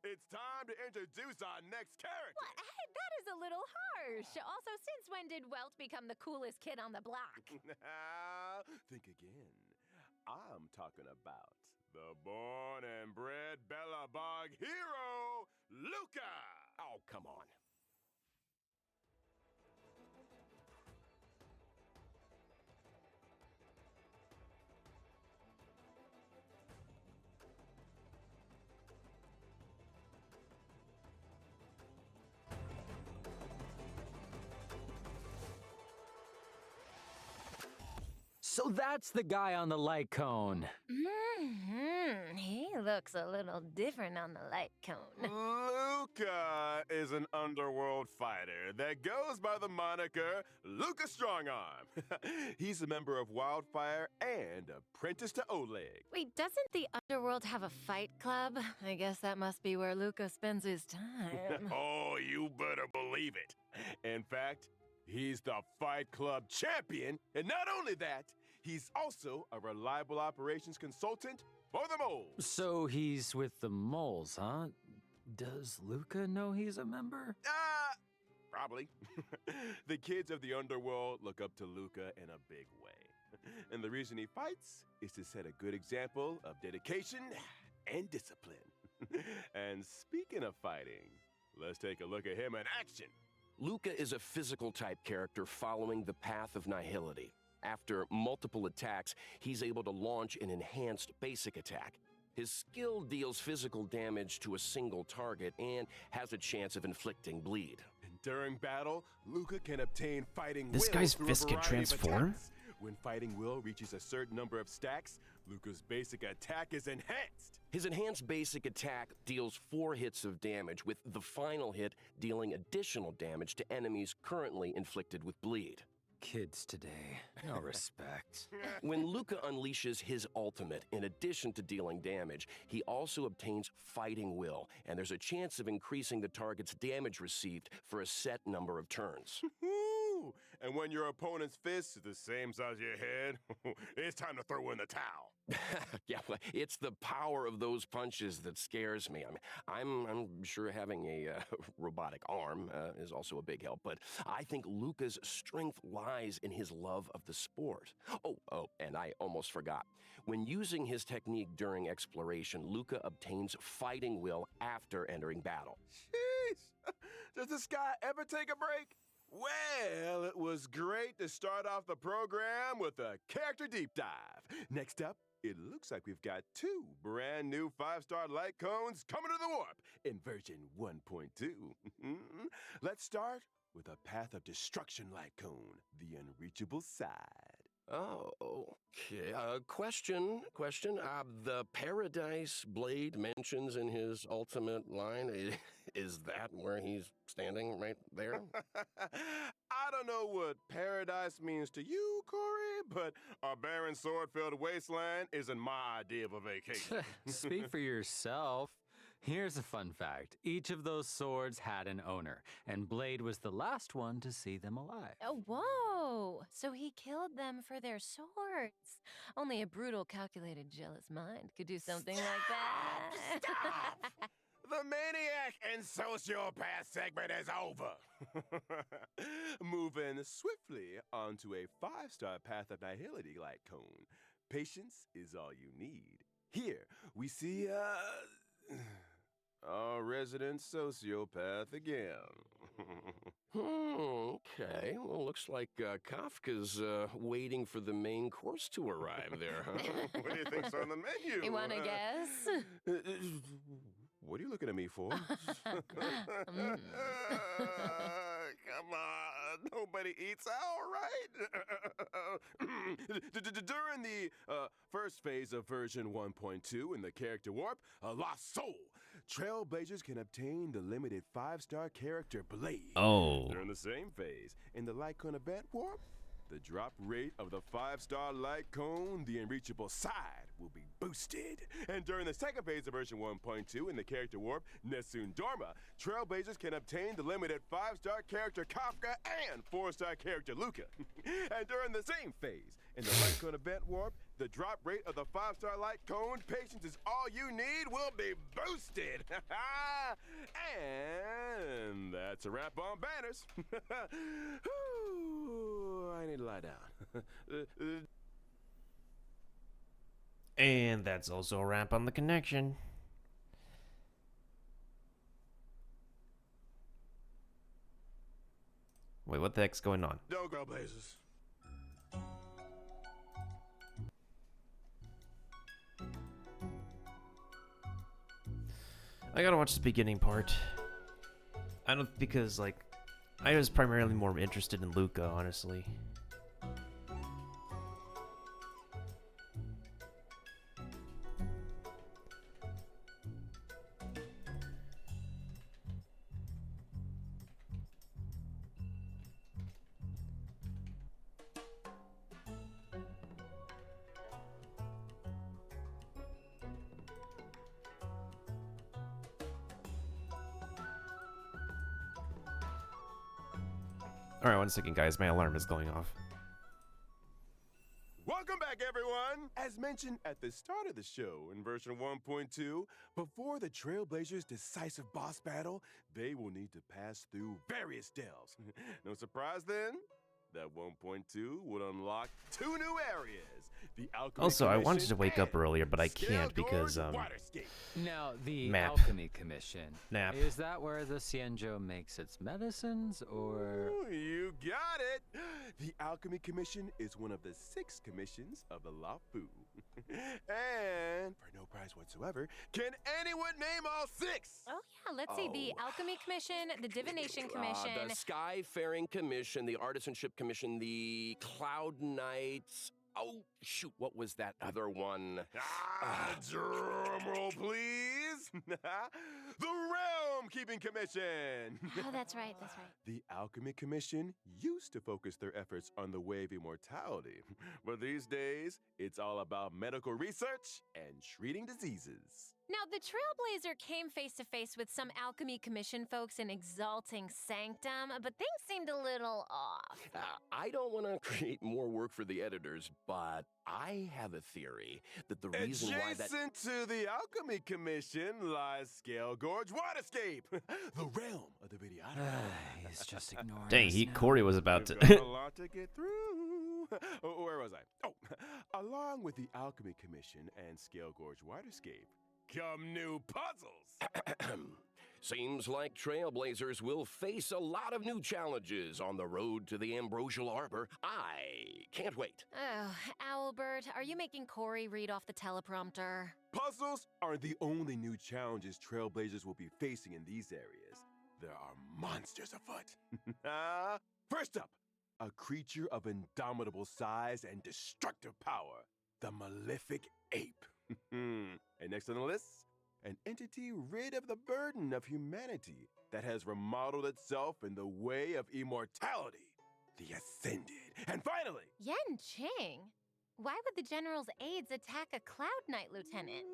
It's time to introduce our next character. What? That is a little harsh. Also, since when did Welt become the coolest kid on the block? Think again. I'm talking about the born and bred Bellabog hero, Luca! Oh, come on. So that's the guy on the light cone. He looks a little different on the light cone. Luca is an underworld fighter that goes by the moniker Luca Strongarm. He's a member of Wildfire and apprentice to Oleg. Wait, doesn't the underworld have a fight club? I guess that must be where Luca spends his time. Oh, you better believe it. In fact, he's the Fight Club champion, and not only that, he's also a reliable operations consultant for the moles. So he's with the moles, huh? Does Luca know he's a member? Probably. The kids of the underworld look up to Luca in a big way. And the reason he fights is to set a good example of dedication and discipline. And speaking of fighting, let's take a look at him in action. Luca is a physical type character following the path of nihility. After multiple attacks, he's able to launch an enhanced basic attack. His skill deals physical damage to a single target and has a chance of inflicting bleed. And during battle, Luca can obtain fighting will. This guy's through a fist can variety of transform? attacks. When fighting will reaches a certain number of stacks, Luca's basic attack is enhanced. His enhanced basic attack deals 4 hits of damage, with the final hit dealing additional damage to enemies currently inflicted with bleed. Kids today, no respect. When Luca unleashes his ultimate, in addition to dealing damage, he also obtains fighting will, and there's a chance of increasing the target's damage received for a set number of turns. Woo! And when your opponent's fist is the same size as your head, it's time to throw in the towel. Yeah, well, it's the power of those punches that scares me. I'm sure having a robotic arm is also a big help, but I think Luca's strength lies in his love of the sport. Oh, and I almost forgot. When using his technique during exploration, Luca obtains fighting will after entering battle. Jeez! Does this guy ever take a break? Well, it was great to start off the program with a character deep dive. Next up, it looks like we've got 2 brand new 5-star light cones coming to the warp in version 1.2. Let's start with a Path of Destruction light cone, the unreachable side. Oh, okay. Question. The Paradise Blade mentions in his ultimate line, is that where he's standing right there? I don't know what paradise means to you, Corey, but a barren sword-filled wasteland isn't my idea of a vacation. Speak for yourself. Here's a fun fact. Each of those swords had an owner, and Blade was the last one to see them alive. Oh, whoa! So he killed them for their swords. Only a brutal, calculated, jealous mind could do something like that. Stop! The maniac and sociopath segment is over. Moving swiftly onto a 5-star Path of Nihility light cone. Patience is all you need. Here, we see, our resident sociopath again. Okay. Well, looks like Kafka's waiting for the main course to arrive there, huh? What do you think's on the menu? You want to guess? What are you looking at me for? Come on, nobody eats out, right? During the first phase of version 1.2 in the character warp, Lost Soul, Trailblazers can obtain the limited 5-star character Blade. Oh. During the same phase, in the light cone event warp, the drop rate of the 5-star light cone, the unreachable side, will be boosted. And during the second phase of version 1.2 in the character warp, Nessun Dorma, Trailblazers can obtain the limited 5-star character Kafka and 4-star character Luca. And during the same phase, in the light cone event warp, The drop rate of the 5-star light cone, patience is all you need, will be boosted. And that's a wrap on banners. Whew, I need to lie down. And that's also a wrap on the connection. Wait, what the heck's going on? Don't go blazes. I gotta watch the beginning part. I don't, because, like, I was primarily more interested in Luca, honestly. Alright, 1 second, guys. My alarm is going off. Welcome back, everyone! As mentioned at the start of the show in version 1.2, before the Trailblazers' decisive boss battle, they will need to pass through various delves. No surprise then? That 1.2 would unlock 2 new areas. The Alchemy Also, I wanted Commission to wake up and earlier, but I Scale can't because, Gorge Waterscape. Now, the Map. Alchemy Commission. Nap. Is that where the Cienjo makes its medicines, or...? Ooh, you got it! The Alchemy Commission is one of the 6 commissions of the Law Fu. And, for no prize whatsoever, can anyone name all 6? Oh, yeah, let's see. The Alchemy Commission, the Divination Commission. The Skyfaring Commission, the Artisanship Commission, the Cloud Knights. Oh, shoot, what was that other one? Drum roll, please! The Realm Keeping Commission! Oh, that's right, that's right. The Alchemy Commission used to focus their efforts on the way of immortality, but these days, it's all about medical research and treating diseases. Now, the Trailblazer came face to face with some Alchemy Commission folks in Exalting Sanctum, but things seemed a little off. I don't want to create more work for the editors, but I have a theory that the reason why that... Adjacent to the Alchemy Commission lies Scale Gorge Waterscape, the realm of the videographer. He's just ignoring Dang, us he now. Corey was about We've to. got a lot to get through. Where was I? Oh, along with the Alchemy Commission and Scale Gorge Waterscape, come new puzzles. Seems like Trailblazers will face a lot of new challenges on the road to the Ambrosial Arbor. I can't wait. Oh, Owlbert, are you making Corey read off the teleprompter? Puzzles aren't the only new challenges Trailblazers will be facing in these areas. There are monsters afoot. First up, a creature of indomitable size and destructive power, the Malefic Ape. And next on the list, an entity rid of the burden of humanity that has remodeled itself in the way of immortality, the Ascended. And finally, Yen Ching? Why would the General's aides attack a Cloud Knight lieutenant?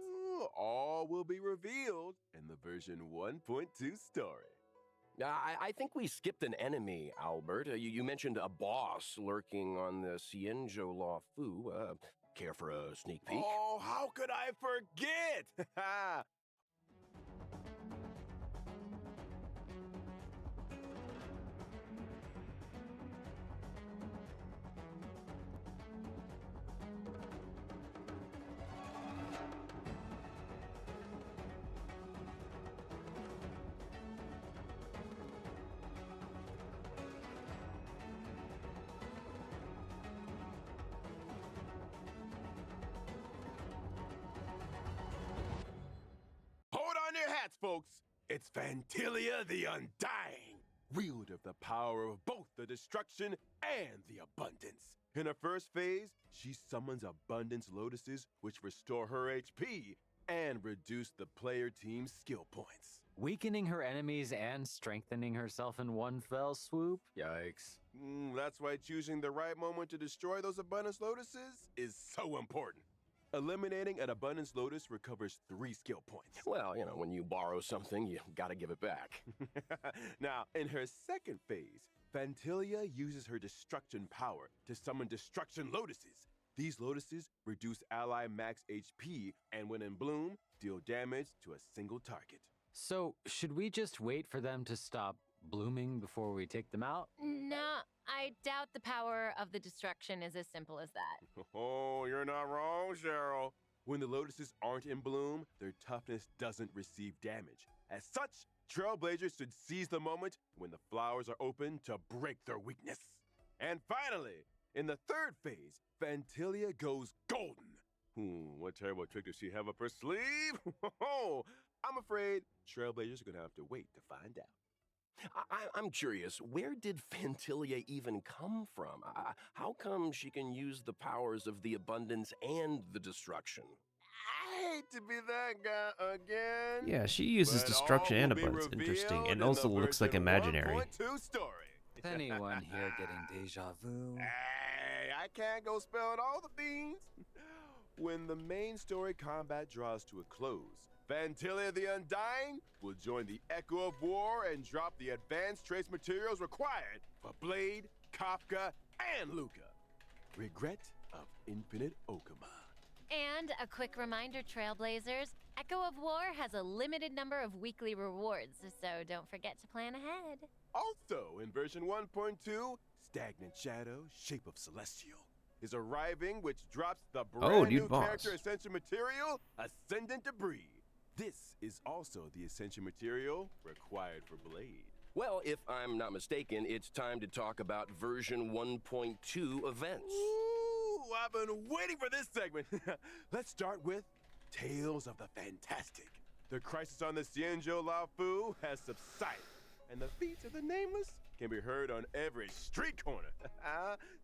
all will be revealed in the version 1.2 story. I think we skipped an enemy, Albert. You mentioned a boss lurking on the Cienjo Law Fu. Care for a sneak peek? Oh, how could I forget? Hold on your hats, folks. It's Fantilia the Undying, wielder of the power of both the destruction and the abundance. In her first phase, she summons abundance lotuses which restore her HP and reduce the player team's skill points. Weakening her enemies and strengthening herself in one fell swoop? Yikes. That's why choosing the right moment to destroy those abundance lotuses is so important. Eliminating an abundance lotus recovers 3 skill points. Well, you know, when you borrow something, you gotta give it back. Now, in her second phase, Fantilia uses her destruction power to summon destruction lotuses, These lotuses reduce ally max HP and when in bloom, deal damage to a single target. So, should we just wait for them to stop blooming before we take them out? No, I doubt the power of the destruction is as simple as that. Oh, you're not wrong, Cheryl. When the lotuses aren't in bloom, their toughness doesn't receive damage. As such, trailblazers should seize the moment when the flowers are open to break their weakness. And finally, in the third phase, Fantilia goes golden. What terrible trick does she have up her sleeve? I'm afraid trailblazers are going to have to wait to find out. I'm curious, where did Fantilia even come from? How come she can use the powers of the abundance and the destruction? I hate to be that guy again. Yeah, she uses but destruction all and will be abundance. Interesting. revealed And in also the looks like version imaginary. 1.2 story. Is anyone here getting deja vu? Hey, I can't go spelling all the beans. When the main story combat draws to a close, Fantilia the Undying will join the Echo of War and drop the advanced trace materials required for Blade, Kafka, and Luca. Regret of Infinite Okama. And a quick reminder, Trailblazers, Echo of War has a limited number of weekly rewards, so don't forget to plan ahead. Also, in version 1.2, Stagnant Shadow, Shape of Celestial, is arriving, which drops the brand new character Ascension material, Ascendant Debris. This is also the Ascension material required for Blade. Well, if I'm not mistaken, it's time to talk about version 1.2 events. Ooh, I've been waiting for this segment. Let's start with Tales of the Fantastic. The crisis on the Xianzhou Laofu has subsided, and the feats of the Nameless can be heard on every street corner.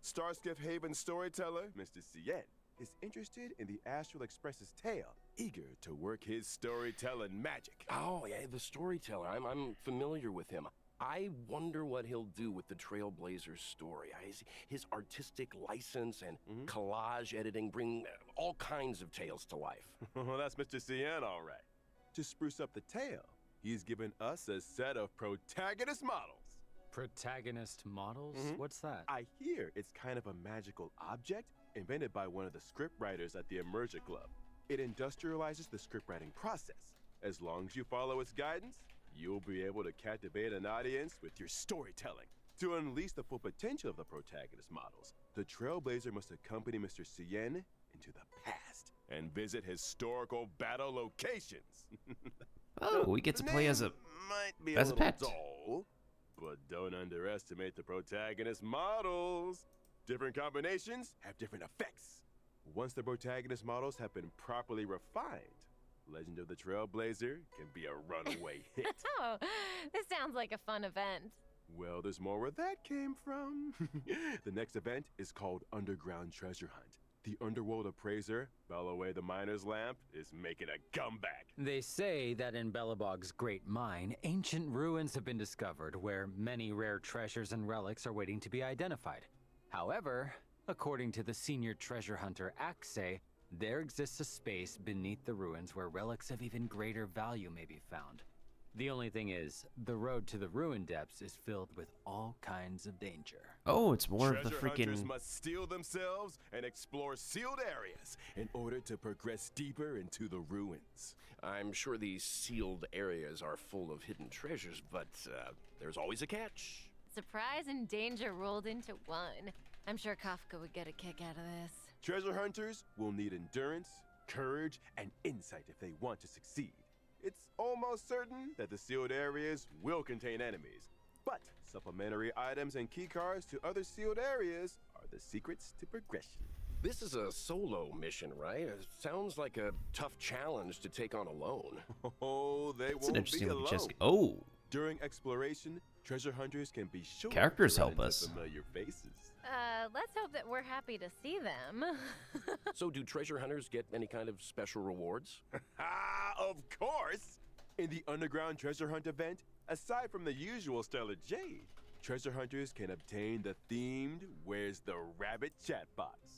Starskiff Haven storyteller, Mr. Cien, is interested in the Astral Express's tale, eager to work his storytelling magic. Oh, yeah, the storyteller. I'm familiar with him. I wonder what he'll do with the Trailblazers story. His artistic license and collage editing bring all kinds of tales to life. Well, that's Mr. Cien, all right. To spruce up the tale, he's given us a set of protagonist models. Protagonist models? What's that? I hear it's kind of a magical object invented by one of the scriptwriters at the Immersia Club. It industrializes the scriptwriting process. As long as you follow its guidance, you'll be able to captivate an audience with your storytelling. To unleash the full potential of the protagonist models, the Trailblazer must accompany Mr. Cien into the past and visit historical battle locations. Oh, we get to play as a might be as a little pet. dull, but don't underestimate the protagonist models. Different combinations have different effects. Once the protagonist models have been properly refined, Legend of the Trailblazer can be a runaway hit. Oh, this sounds like a fun event. Well, there's more where that came from. The next event is called Underground Treasure Hunt. The underworld appraiser, Bellaway the Miner's Lamp, is making a comeback. They say that in Belobog's great mine, ancient ruins have been discovered where many rare treasures and relics are waiting to be identified. However, according to the senior treasure hunter Axe, there exists a space beneath the ruins where relics of even greater value may be found. The only thing is, the road to the ruin depths is filled with all kinds of danger. Oh, it's more of the Treasure hunters freaking. must steel themselves and explore sealed areas in order to progress deeper into the ruins. I'm sure these sealed areas are full of hidden treasures, but there's always a catch. Surprise and danger rolled into one. I'm sure Kafka would get a kick out of this. Treasure hunters will need endurance, courage, and insight if they want to succeed. It's almost certain that the sealed areas will contain enemies, but supplementary items and keycards to other sealed areas are the secrets to progression. This is a solo mission, right? It sounds like a tough challenge to take on alone. Oh, they It's an won't be interesting alone. just. Oh, During exploration, treasure hunters can be sure Characters to run help into us. familiar faces. Let's hope that we're happy to see them. So do treasure hunters get any kind of special rewards? Of course! In the underground treasure hunt event, aside from the usual Stellar Jade, treasure hunters can obtain the themed Where's the Rabbit chat box.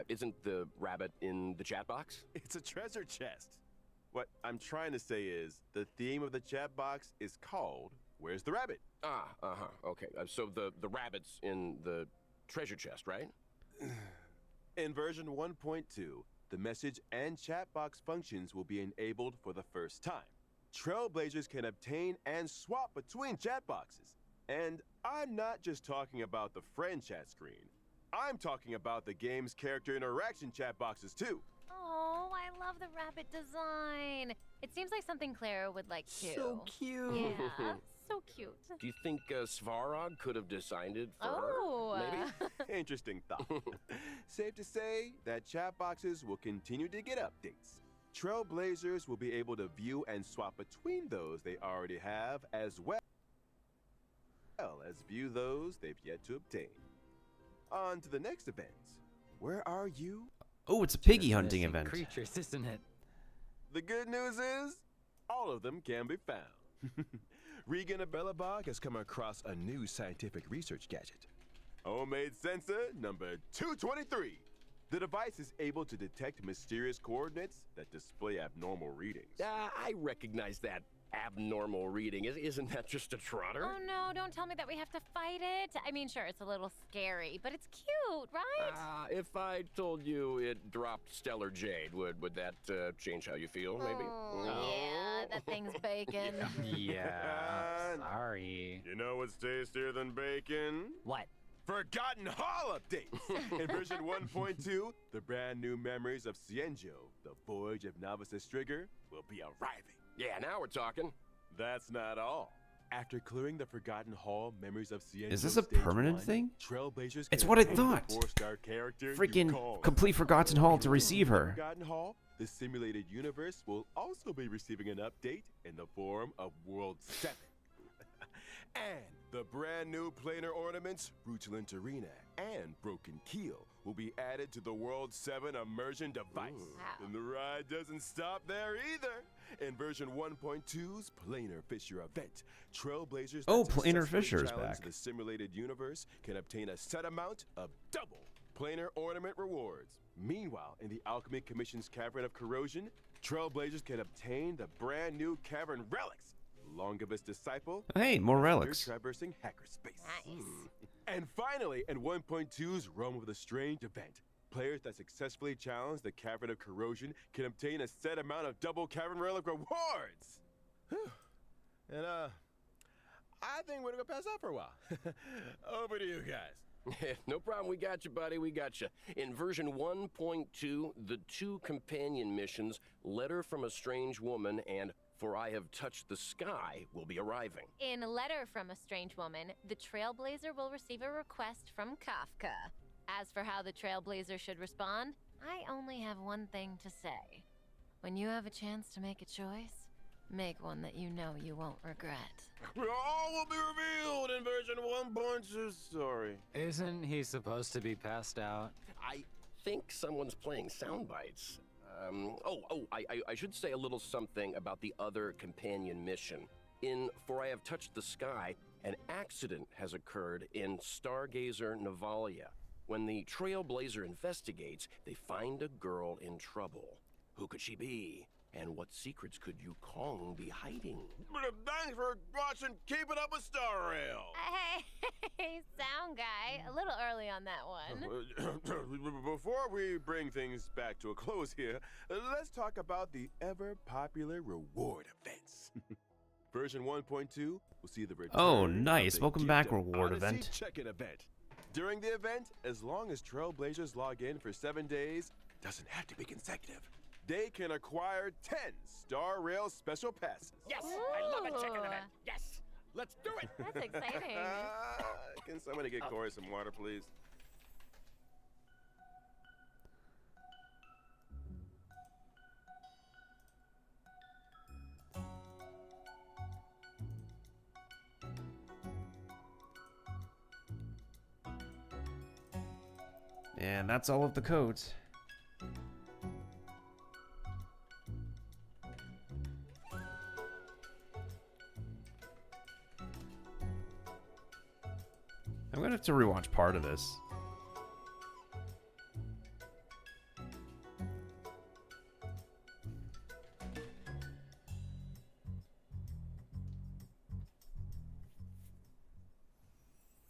Isn't the rabbit in the chat box? It's a treasure chest. What I'm trying to say is, the theme of the chat box is called Where's the Rabbit? Okay. So the rabbit's in the treasure chest, right? In version 1.2, the message and chat box functions will be enabled for the first time. Trailblazers can obtain and swap between chat boxes. And I'm not just talking about the friend chat screen. I'm talking about the game's character interaction chat boxes too. Oh, I love the rabbit design. It seems like something Clara would like too. So cute. Yeah, so cute. Do you think Svarog could have designed it for Oh, her? Maybe? Interesting thought. Safe to say that chat boxes will continue to get updates. Trailblazers will be able to view and swap between those they already have, as well as view those they've yet to obtain. On to the next event. Where are you? Oh, it's a piggy Just hunting missing event. Creatures, isn't it? The good news is, all of them can be found. Regan of Bellabog has come across a new scientific research gadget. Homemade sensor number 223. The device is able to detect mysterious coordinates that display abnormal readings. I recognize that abnormal reading. Isn't that just a trotter? Oh no, don't tell me that we have to fight it. I mean, sure, it's a little scary, but it's cute, right? If I told you it dropped stellar jade, would that change how you feel, maybe? Yeah, that thing's bacon. Yeah. Sorry. You know what's tastier than bacon? What? Forgotten Hall updates! In version 1.2, the brand new memories of Cienjo, the Voyage of Novice Strigger, will be arriving. Yeah, now we're talking. That's not all. After clearing the Forgotten Hall memories of Cienjo Is this a Stage permanent 1, thing? Trailblazers It's can what I obtain the thought. 4-star character you Freaking call. complete Forgotten Hall to receive her. Forgotten Hall, the simulated universe, will also be receiving an update in the form of World 7. And the brand new planar ornaments, Rutilent Arena and Broken Keel, will be added to the World 7 immersion device. Wow. And the ride doesn't stop there either. In version 1.2's Planar Fissure event, Trailblazers Oh, that Planar successfully Fissure is challenge back. the simulated universe can obtain a set amount of double planar ornament rewards. Meanwhile, in the Alchemy Commission's Cavern of Corrosion, Trailblazers can obtain the brand new Cavern Relics, Longibus Disciple, Hey, more relics. traversing hackerspace. Nice. And finally, in 1.2's Realm of the Strange event, players that successfully challenge the Cavern of Corrosion can obtain a set amount of double Cavern Relic rewards. Whew. And, I think we're gonna pass out for a while. Over to you guys. No problem. We got you, buddy. We got you. In version 1.2, the 2 companion missions, Letter from a Strange Woman and For I Have Touched the Sky, will be arriving. In a letter from a strange woman, the Trailblazer will receive a request from Kafka. As for how the Trailblazer should respond, I only have one thing to say. When you have a chance to make a choice, make one that you know you won't regret. All will be revealed in version 1.2. Sorry. Isn't he supposed to be passed out? I think someone's playing sound bites. I should say a little something about the other companion mission. In For I Have Touched the Sky, an accident has occurred in Stargazer Navalia. When the Trailblazer investigates, they find a girl in trouble. Who could she be? And what secrets could Yukong be hiding? Thanks for watching Keeping Up with Star Rail. Hey, sound guy, a little early on that one. Before we bring things back to a close here, let's talk about the ever-popular reward events. Version 1.2 will see the return Oh, of nice. the Welcome Gift back of reward Odyssey event. Check-in event. During the event, as long as Trailblazers log in for 7 days, doesn't have to be consecutive, they can acquire 10 Star Rail special passes. Yes, I love a chicken Ooh. event. Yes, let's do it. That's exciting. Can somebody get Corey some water, please? And that's all of the codes. I'm gonna have to rewatch part of this.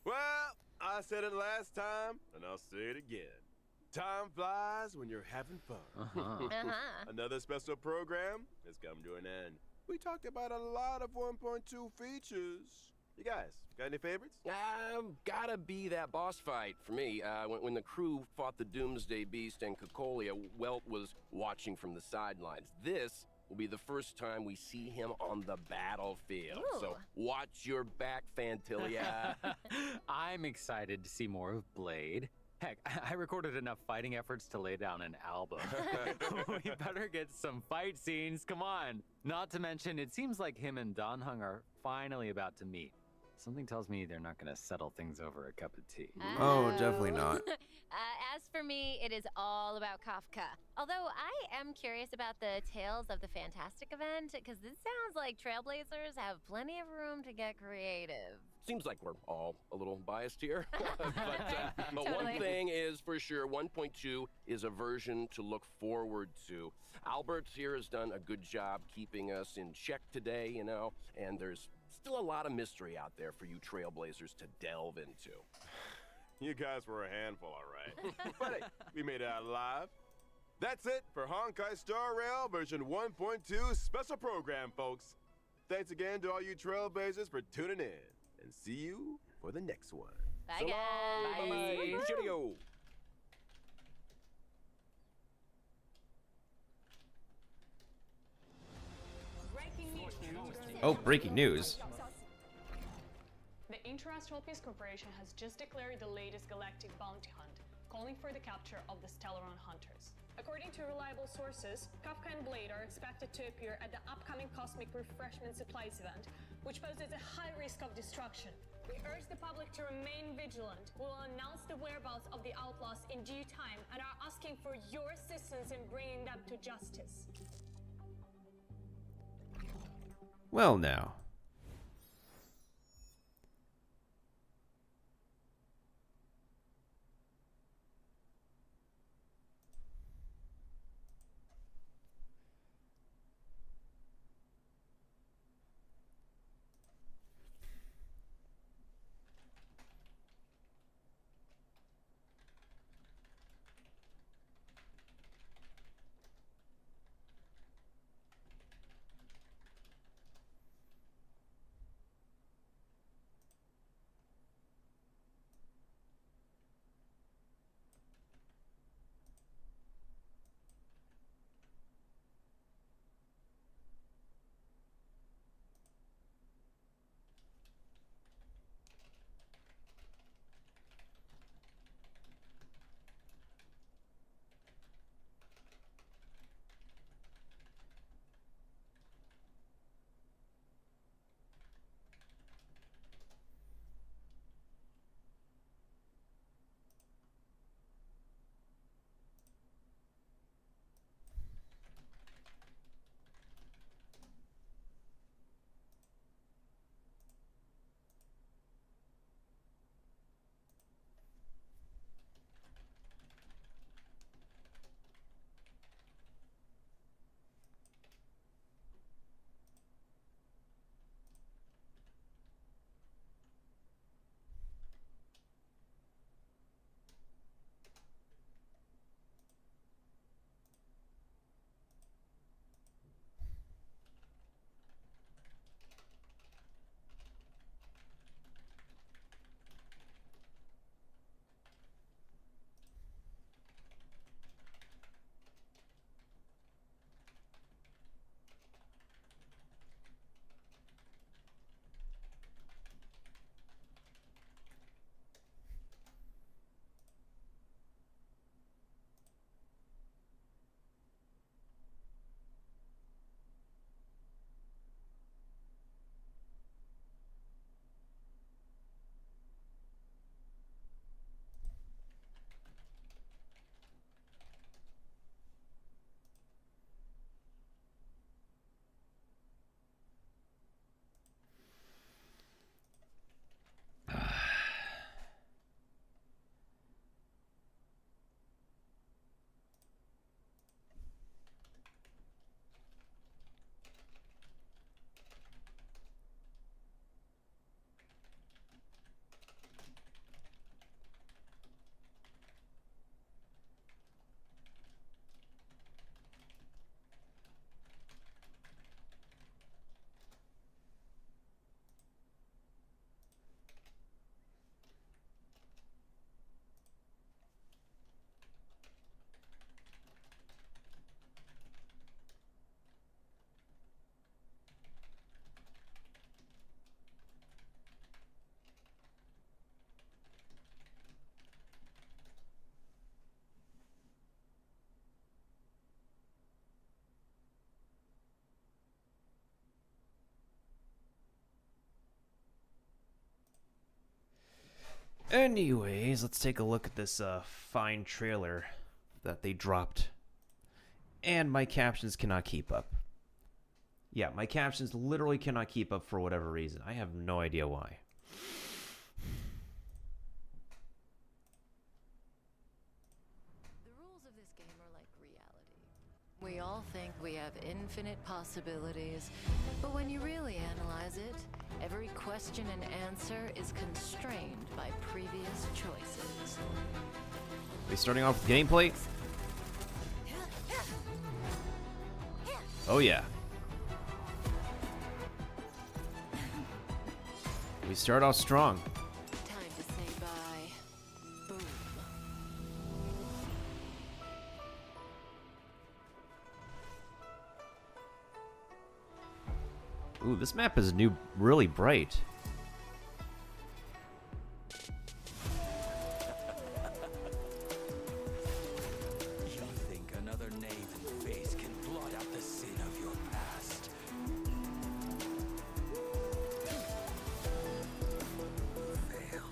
Well, I said it last time, and I'll say it again. Time flies when you're having fun. Uh-huh. Another special program has come to an end. We talked about a lot of 1.2 features. You guys, got any favorites? Gotta be that boss fight for me. When the crew fought the Doomsday Beast and Cocolia, Welt was watching from the sidelines. This will be the first time we see him on the battlefield. So Ooh. watch your back, Fantilia. I'm excited to see more of Blade. Heck, I recorded enough fighting efforts to lay down an album. We better get some fight scenes, come on. Not to mention, it seems like him and Dan Hung are finally about to meet. Something tells me they're not gonna settle things over a cup of tea. Oh, definitely not. As for me, it is all about Kafka. Although I am curious about the Tales of the Fantastic event, because this sounds like Trailblazers have plenty of room to get creative. Seems like we're all a little biased here. but Totally. one thing is for sure, 1.2 is a version to look forward to. Albert here has done a good job keeping us in check today, you know, and there's still a lot of mystery out there for you Trailblazers to delve into. You guys were a handful, all right. But hey, we made it out alive. That's it for Honkai Star Rail version 1.2 special program, folks. Thanks again to all you Trailblazers for tuning in. And see you for the next one. Bye, So long. guys. Bye. Cheerio. Oh, breaking news. The Interastral Peace Corporation has just declared the latest galactic bounty hunt, calling for the capture of the Stellaron Hunters. According to reliable sources, Kafka and Blade are expected to appear at the upcoming Cosmic Refreshment Supplies event, which poses a high risk of destruction. We urge the public to remain vigilant. We will announce the whereabouts of the outlaws in due time and are asking for your assistance in bringing them to justice. Well, now. Anyways, let's take a look at this fine trailer that they dropped. And my captions cannot keep up. Yeah, my captions literally cannot keep up for whatever reason. I have no idea why. The rules of this game are like reality. We all think we have infinite possibilities, but when you really analyze it, every question and answer is constrained by previous choices. We starting off with gameplay? Oh yeah. We start off strong. Time to say bye. Boom. Ooh, this map is really bright. You think another knave and face can blot out the sin of your past? Fail.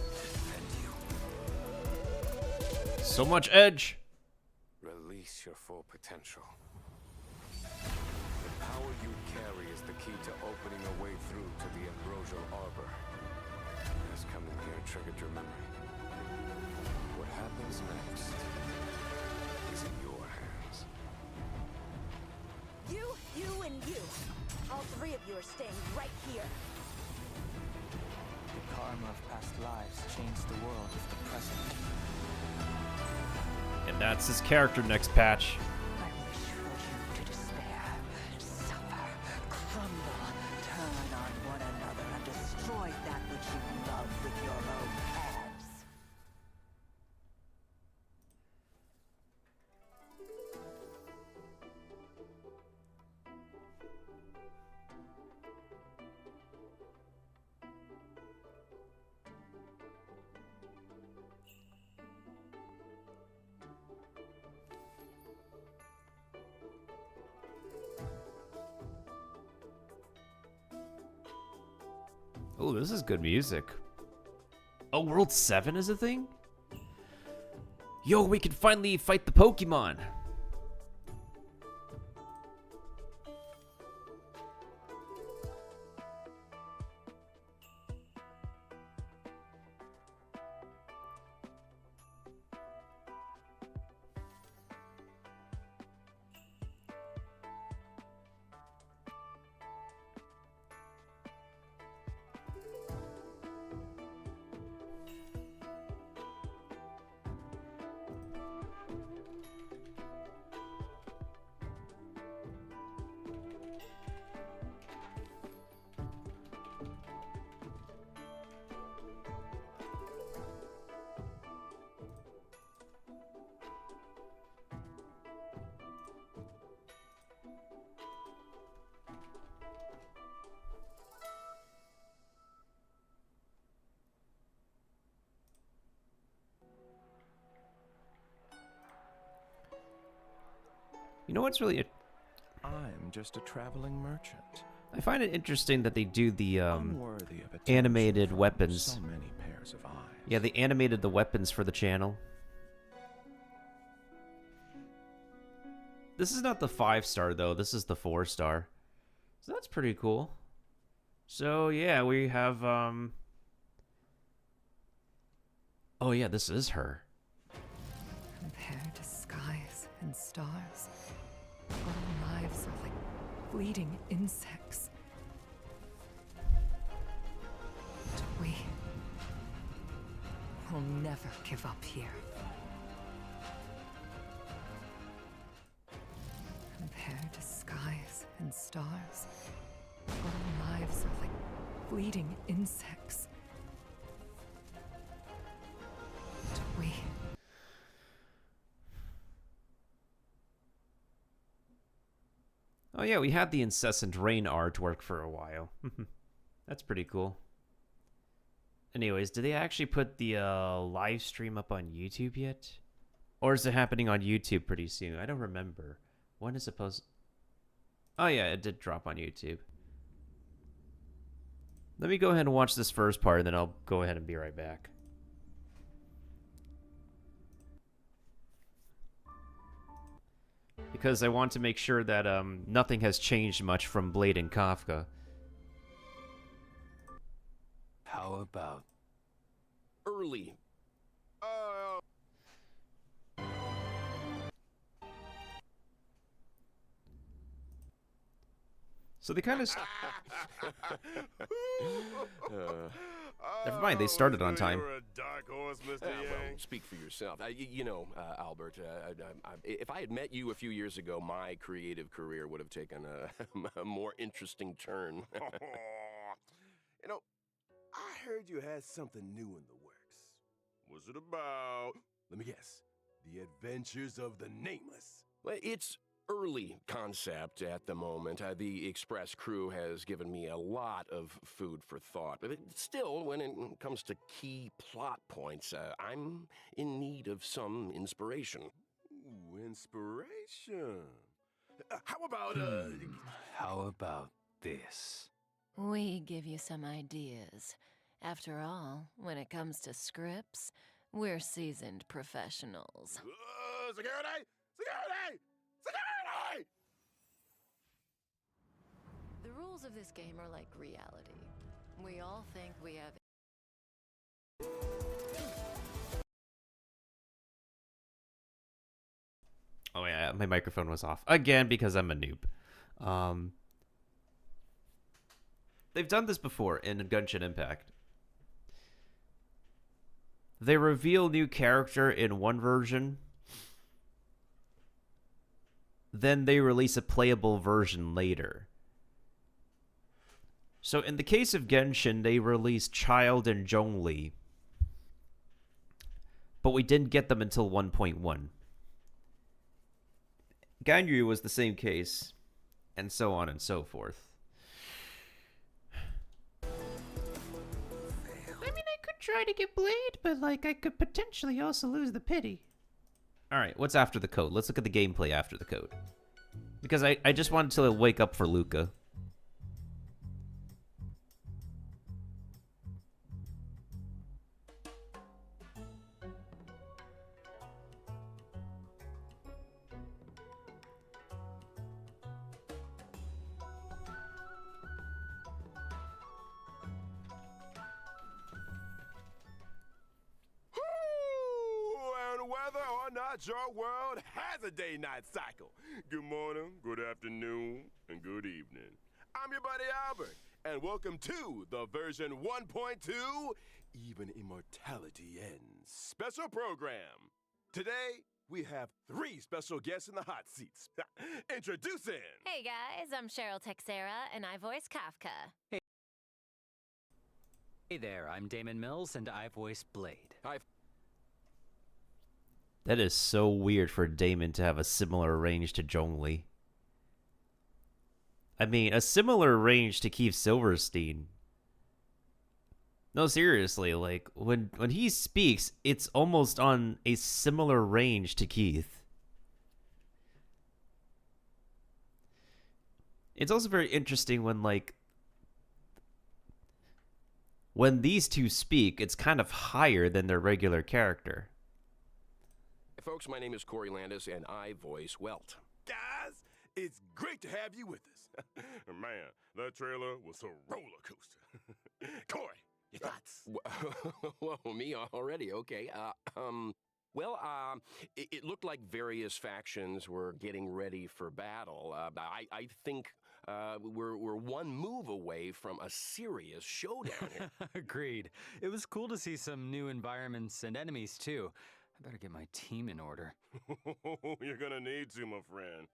Defend you. So much edge. Release your full potential. The power you carry is the key to opening a way through to the ambrosial arbor. As coming here triggered your memory. What happens next is in your hands. You, and you. All three of you are staying right here. The karma of past lives changed the world of the present. And that's his character next patch. I wish for you to despair, suffer, crumble, turn on one another, and destroy that which you love with your own hands. Oh, this is good music. Oh, World 7 is a thing? Yo, we can finally fight the Pokemon. You know what's really... I'm just a traveling merchant. I find it interesting that they do the Unworthy of attention animated from weapons. So many pairs of eyes. Yeah, they animated the weapons for the channel. This is not the 5-star though. This is the 4-star. So that's pretty cool. So yeah, we have oh yeah, this is her. Compared to skies and stars, our lives are like fleeting insects. But we will never give up here. Compared to skies and stars, our lives are like fleeting insects. But we Oh yeah, we had the incessant rain artwork for a while. That's pretty cool. Anyways, did they actually put the live stream up on YouTube yet? Or is it happening on YouTube pretty soon? I don't remember. When is it supposed... Oh yeah, it did drop on YouTube. Let me go ahead and watch this first part, and then I'll go ahead and be right back. because I want to make sure that nothing has changed much from Blade and Kafka. How about Early. So they kind of... Never mind, they Oh, started so on time. You're a dark horse, Mr. Well, Yang. speak for yourself. Albert, if I had met you a few years ago, my creative career would have taken a more interesting turn. You know, I heard you had something new in the works. What's it about? Let me guess. The Adventures of the Nameless. Well, it's early concept at the moment. The Express crew has given me a lot of food for thought. But still, when it comes to key plot points, I'm in need of some inspiration. Ooh, inspiration. how about this? We give you some ideas. After all, when it comes to scripts, we're seasoned professionals. Security! Security! Security! The rules of this game are like reality. We all think we have Oh yeah, my microphone was off. Again, because I'm a noob. They've done this before in Genshin Impact. They reveal new character in one version, then they release a playable version later. So in the case of Genshin, they released Child and Zhongli, but we didn't get them until 1.1. Ganyu was the same case, and so on and so forth. I mean, I could try to get Blade, but, like, I could potentially also lose the pity. Alright, what's after the code? Let's look at the gameplay after the code. Because I just wanted to wake up for Luca. And whether or not your world has a day-night cycle. Good morning, good afternoon, and good evening. I'm your buddy Albert, and welcome to the version 1.2 Even Immortality Ends special program. Today, we have 3 special guests in the hot seats. Introducing... Hey guys, I'm Cheryl Texera, and I voice Kafka. Hey there, I'm Damon Mills, and I voice Blade. Hi. That is so weird for Damon to have a similar range to Zhongli. I mean, a similar range to Keith Silverstein. No, seriously, like, when he speaks, it's almost on a similar range to Keith. It's also very interesting when, like, when these two speak, it's kind of higher than their regular character. Folks, my name is Corey Landis, and I voice Welt. Guys, it's great to have you with us. Man, that trailer was a roller coaster. Corey, your thoughts? Whoa, me already? Okay. It looked like various factions were getting ready for battle. I think we're one move away from a serious showdown here. Agreed. It was cool to see some new environments and enemies, too. I better get my team in order. You're gonna need to, my friend.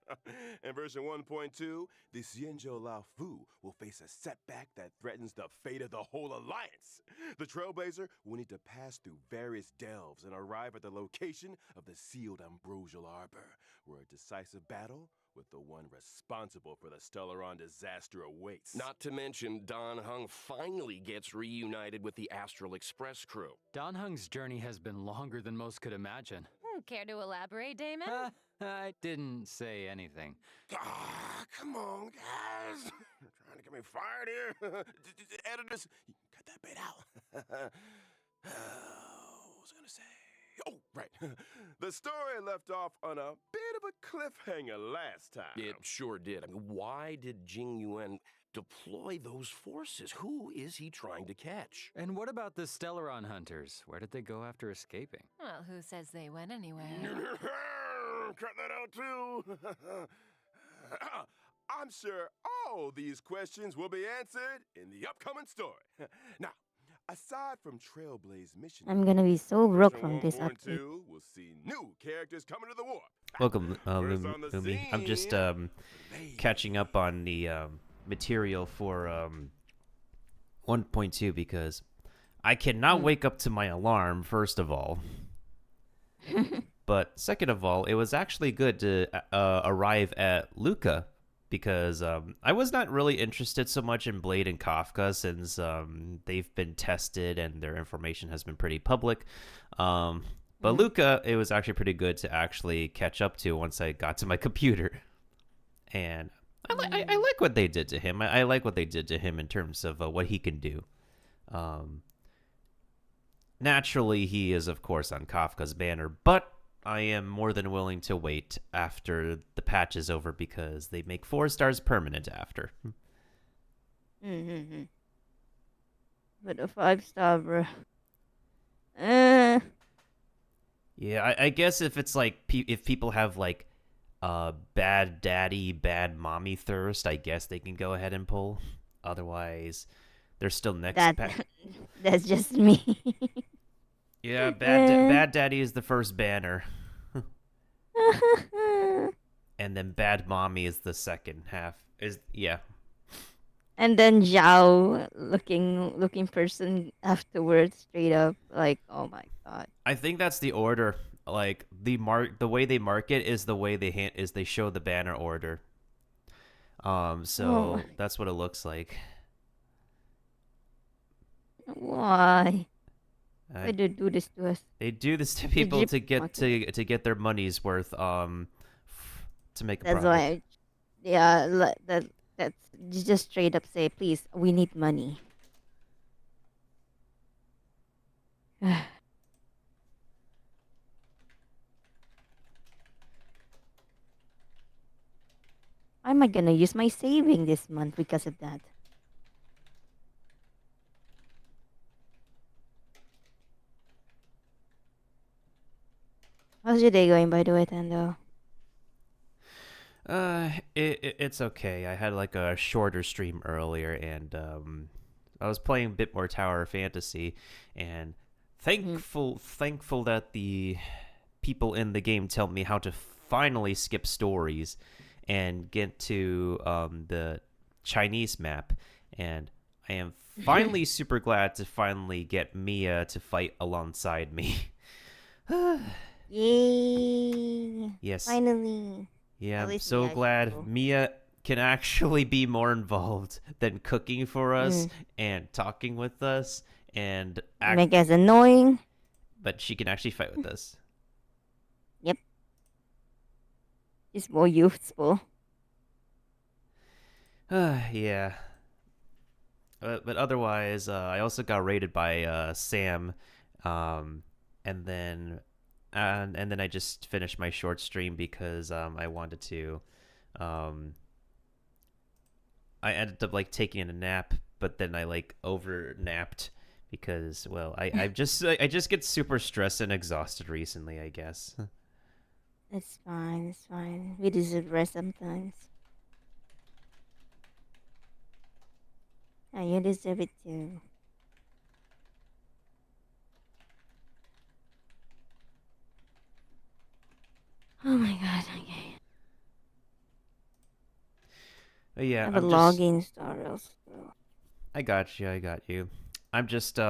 In version 1.2, the Xianzhou Lao Fu will face a setback that threatens the fate of the whole alliance. The Trailblazer will need to pass through various delves and arrive at the location of the sealed Ambrosial Arbor, where a decisive battle with the one responsible for the Stellaron disaster awaits. Not to mention, Dan Heng finally gets reunited with the Astral Express crew. Dan Heng's journey has been longer than most could imagine. Care to elaborate, Damon? I didn't say anything. Come on, guys. You're trying to get me fired here. Editors, cut that bit out. What was I gonna say? Oh, right. The story left off on a bit of a cliffhanger last time. It sure did. I mean, why did Jing Yuan deploy those forces? Who is he trying to catch? And what about the Stellaron hunters? Where did they go after escaping? Well, who says they went anywhere? Cut that out too. I'm sure all these questions will be answered in the upcoming story. Now, aside from Trailblaze mission, I'm gonna be so broke version from this 1.2, update. we'll see new characters coming to the war. Welcome, First on the Lumi. I'm just scene, catching up on the material for 1.2 because I cannot wake up to my alarm, first of all. But second of all, it was actually good to arrive at Luca because I was not really interested so much in Blade and Kafka since they've been tested and their information has been pretty public. But Luca, it was actually pretty good to actually catch up to once I got to my computer. And I like what they did to him. I like what they did to him in terms of what he can do. Naturally, he is, of course, on Kafka's banner, but I am more than willing to wait after the patch is over because they make 4 stars permanent after. But a 5-star, bro. Yeah, I guess if it's like if people have like bad daddy, bad mommy thirst, I guess they can go ahead and pull. Otherwise, they're still next. That's just me. Yeah, bad daddy is the first banner, and then bad mommy is the second half. Yeah. And then Zhao looking person afterwards, straight up, like, oh my god. I think that's the order. Like the way they mark it is the way they show the banner order. So that's what it looks like. Why? Why do they do this to us? They do this to people to get their money's worth. To make a That's profit. why. Yeah, that's you just straight up say, please, we need money. How am I gonna use my saving this month because of that? How's your day going, by the way, Tando? It's okay. I had like a shorter stream earlier, and I was playing a bit more Tower Fantasy, and thankful that the people in the game tell me how to finally skip stories and get to the Chinese map, and I am finally super glad to finally get Mia to fight alongside me. Yay! Yes. Finally. Yeah, At I'm least so Mia's glad cool. Mia can actually be more involved than cooking for us and talking with us and Make us annoying. but she can actually fight with us. Yep. She's more youthful. Yeah. But otherwise, I also got raided by Sam, and then I just finished my short stream because I wanted to. I ended up like taking a nap, but then I like over napped because I just get super stressed and exhausted recently, I guess. It's fine. It's fine. We deserve rest sometimes. And you deserve it too. Oh my god, okay. But yeah, I have a I'm just, login star else. I got you. I'm just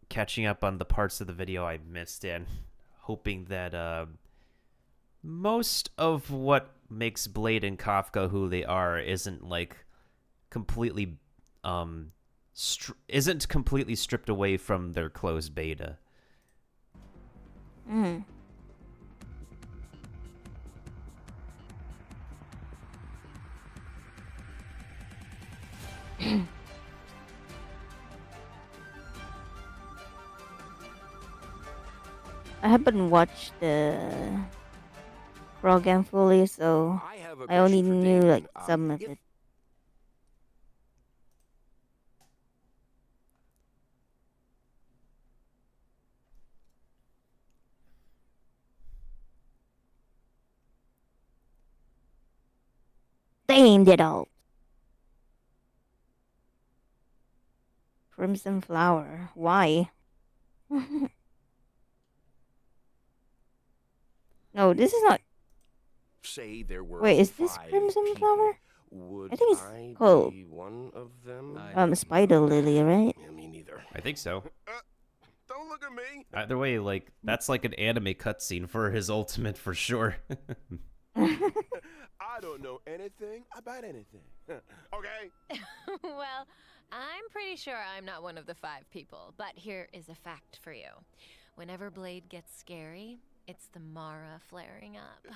catching up on the parts of the video I missed and hoping that most of what makes Blade and Kafka who they are isn't like completely isn't completely stripped away from their closed beta. I I haven't watched the program fully, so I have a I only question for knew Damon. like some of if it. They named it all. Crimson flower. Why? No, this is not. say there were Wait, is this 5 crimson people, flower? would I think it's I called be one of them? I don't spider know. lily, right? Yeah, me neither. I think so. Don't look at me. Either way, like, that's like an anime cutscene for his ultimate for sure. I don't know anything about anything. Okay? Well, I'm pretty sure I'm not one of the 5 people, but here is a fact for you. Whenever Blade gets scary, it's the Mara flaring up.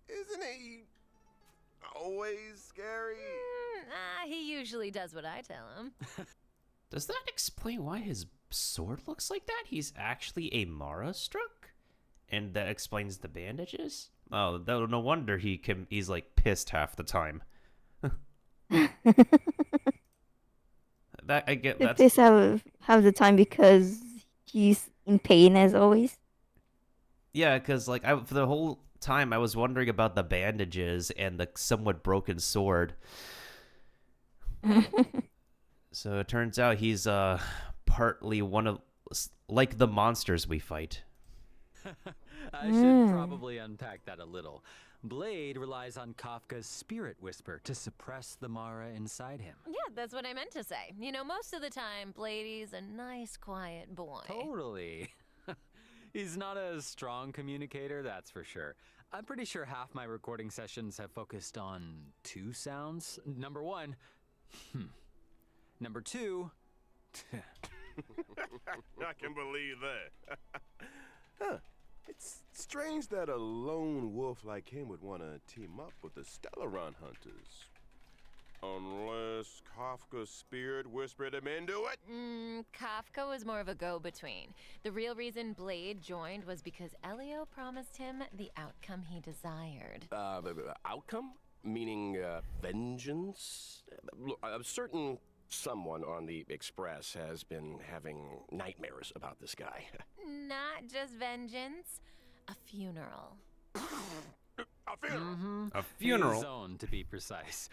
Isn't he always scary? He usually does what I tell him. Does that explain why his sword looks like that? He's actually a Mara struck? And that explains the bandages? Oh, no wonder he's like pissed half the time. That I get. That's This have the time because he's in pain as always. yeah, because like for the whole time I was wondering about the bandages and the somewhat broken sword. So it turns out he's partly one of like the monsters we fight. I should probably unpack that a little. Blade relies on Kafka's spirit whisper to suppress the Mara inside him. Yeah, that's what I meant to say. You know, most of the time, Bladey's a nice, quiet boy. Totally. He's not a strong communicator, that's for sure. I'm pretty sure half my recording sessions have focused on 2 sounds. Number 1, Number 2, I can believe that. Huh. It's strange that a lone wolf like him would want to team up with the Stellaron hunters. Unless Kafka's spirit whispered him into it? Kafka was more of a go-between. The real reason Blade joined was because Elio promised him the outcome he desired. Outcome? Meaning vengeance? Look, a certain someone on the Express has been having nightmares about this guy. Not just vengeance, a funeral. A funeral? A funeral? His own, to be precise.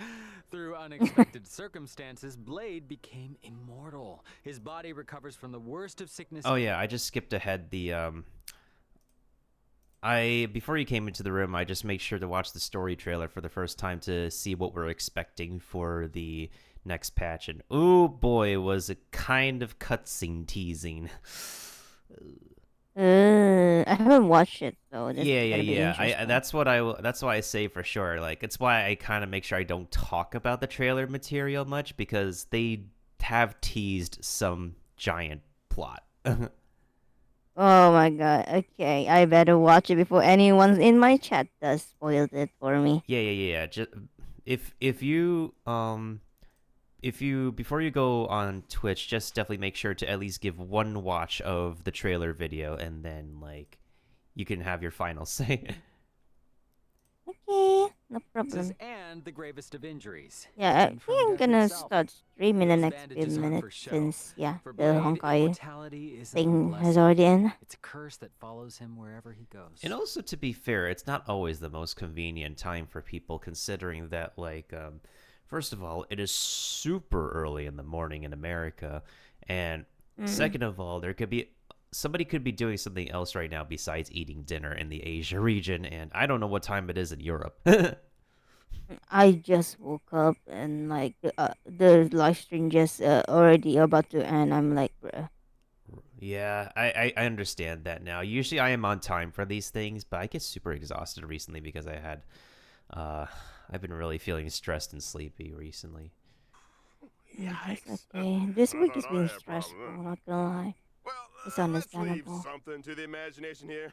Through unexpected circumstances, Blade became immortal. His body recovers from the worst of sickness. Oh yeah, I just skipped ahead the before you came into the room, I just made sure to watch the story trailer for the first time to see what we're expecting for the next patch, and oh boy, was it kind of cutscene teasing. I haven't watched it though. Yeah. That's why I say for sure. Like, it's why I kind of make sure I don't talk about the trailer material much, because they have teased some giant plot. Oh my god. Okay, I better watch it before anyone in my chat does spoiled it for me. Yeah. Just if you before you go on Twitch, just definitely make sure to at least give one watch of the trailer video, and then like you can have your final say. Okay, no problem. And the gravest of injuries. Yeah, I And from think I'm death gonna itself. start streaming the Those next few bandages aren't minutes for show. since the For Blade, Honkai immortality isn't a thing has blessing. already ended. It's a curse that follows him wherever he goes. And also, to be fair, it's not always the most convenient time for people, considering that, like, first of all, it is super early in the morning in America, and second of all, somebody could be doing something else right now besides eating dinner in the Asia region, and I don't know what time it is in Europe. I just woke up and like the live stream just already about to end. I'm like, bruh. Yeah, I understand that now. Usually I am on time for these things, but I get super exhausted recently because I've been really feeling stressed and sleepy recently. That's okay. This week has I been had a problem, stressful, not gonna lie. Well, It's let's leave understandable. something to the imagination here.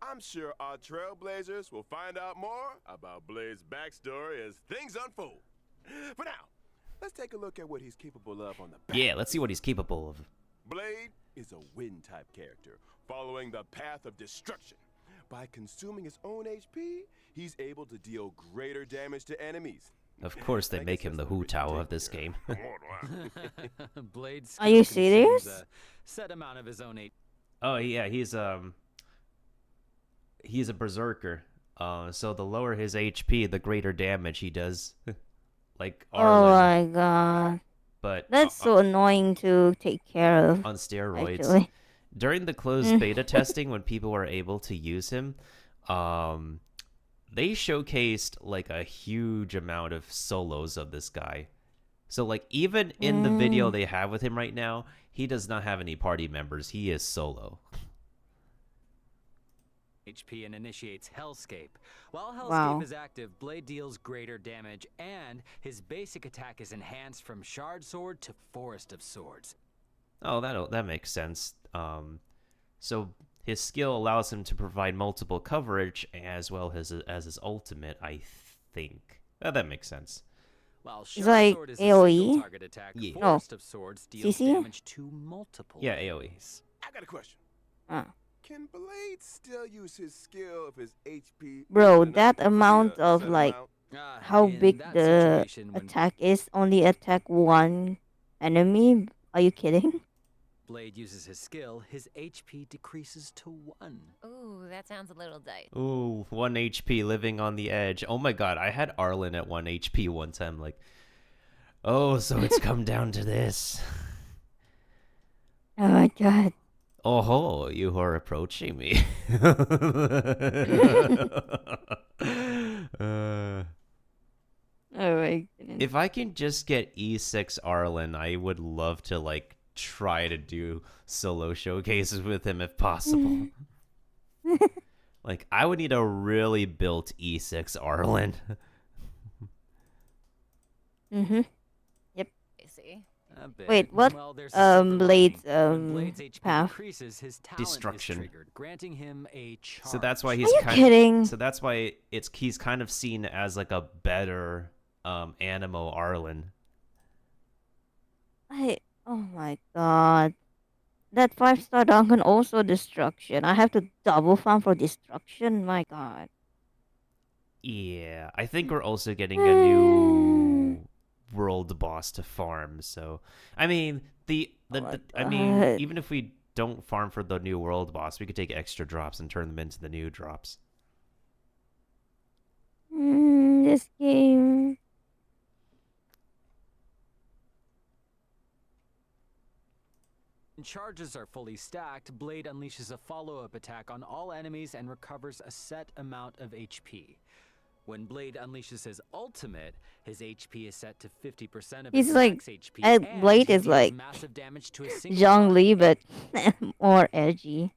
I'm sure our trailblazers will find out more about Blade's backstory as things unfold. For now, let's take a look at what he's capable of on the back. Yeah, let's see what he's capable of. Blade is a wind-type character, following the path of destruction. By consuming his own HP, he's able to deal greater damage to enemies. Of course, they I make guess him the that's no Hu big Tao of take this here. game. Come on, wow. Blade's Are you skill consumes serious? a set amount of his own Oh yeah, he's a berserker. So the lower his HP, the greater damage he does. Like Oh Arlen, my god. but That's so annoying to take care of, on steroids. actually. During the closed beta testing, when people were able to use him, they showcased like a huge amount of solos of this guy. So like even in the video they have with him right now, he does not have any party members. He is solo. HP and initiates Hellscape. While Hellscape Wow. is active, Blade deals greater damage, and his basic attack is enhanced from Shard Sword to Forest of Swords. Oh, that makes sense. So his skill allows him to provide multiple coverage as well as his ultimate, I think. That makes sense. While It's Shard like Sword is a AoE? single target attack, Yeah. Forest of Swords deals CC? damage to multiple Yeah, AoE. enemies. I got a question. Ah. Can Blade still use his skill if his HP? Bro, isn't that enough to be amount a of set like amount? how In big that the situation, when attack is, only attack one enemy? Are you kidding? Blade uses his skill, his HP decreases to 1. Ooh, that sounds a little dicey. Ooh, 1 HP living on the edge. Oh my god, I had Arlen at 1 HP one time. Like, oh, so it's come down to this. Oh my god. Oh, you are approaching me. Oh my goodness. If I can just get E6 Arlen, I would love to like try to do solo showcases with him if possible. Like I would need a really built E6 Arlen. Mm-hmm. I see. A bit. Wait, what, Well, there's a silver Blade's, lining. When Blade's HP path? decreases, his talent Destruction. is triggered, granting him a charge. So that's why Are he's you kind kidding? So that's why he's kind of seen as like a better Animo Arlen. Oh my god. That 5-star Duncan also destruction. I have to double farm for destruction. My god. Yeah, I think we're also getting a new world boss to farm. So, I mean, God. even if we don't farm for the new world boss, we could take extra drops and turn them into the new drops. This game. When charges are fully stacked, Blade unleashes a follow-up attack on all enemies and recovers a set amount of HP. When Blade unleashes his ultimate, his HP is set to 50% of He's his like- max HP, and and Blade he is deals like massive damage to a single Zhong Li, but target. more edgy.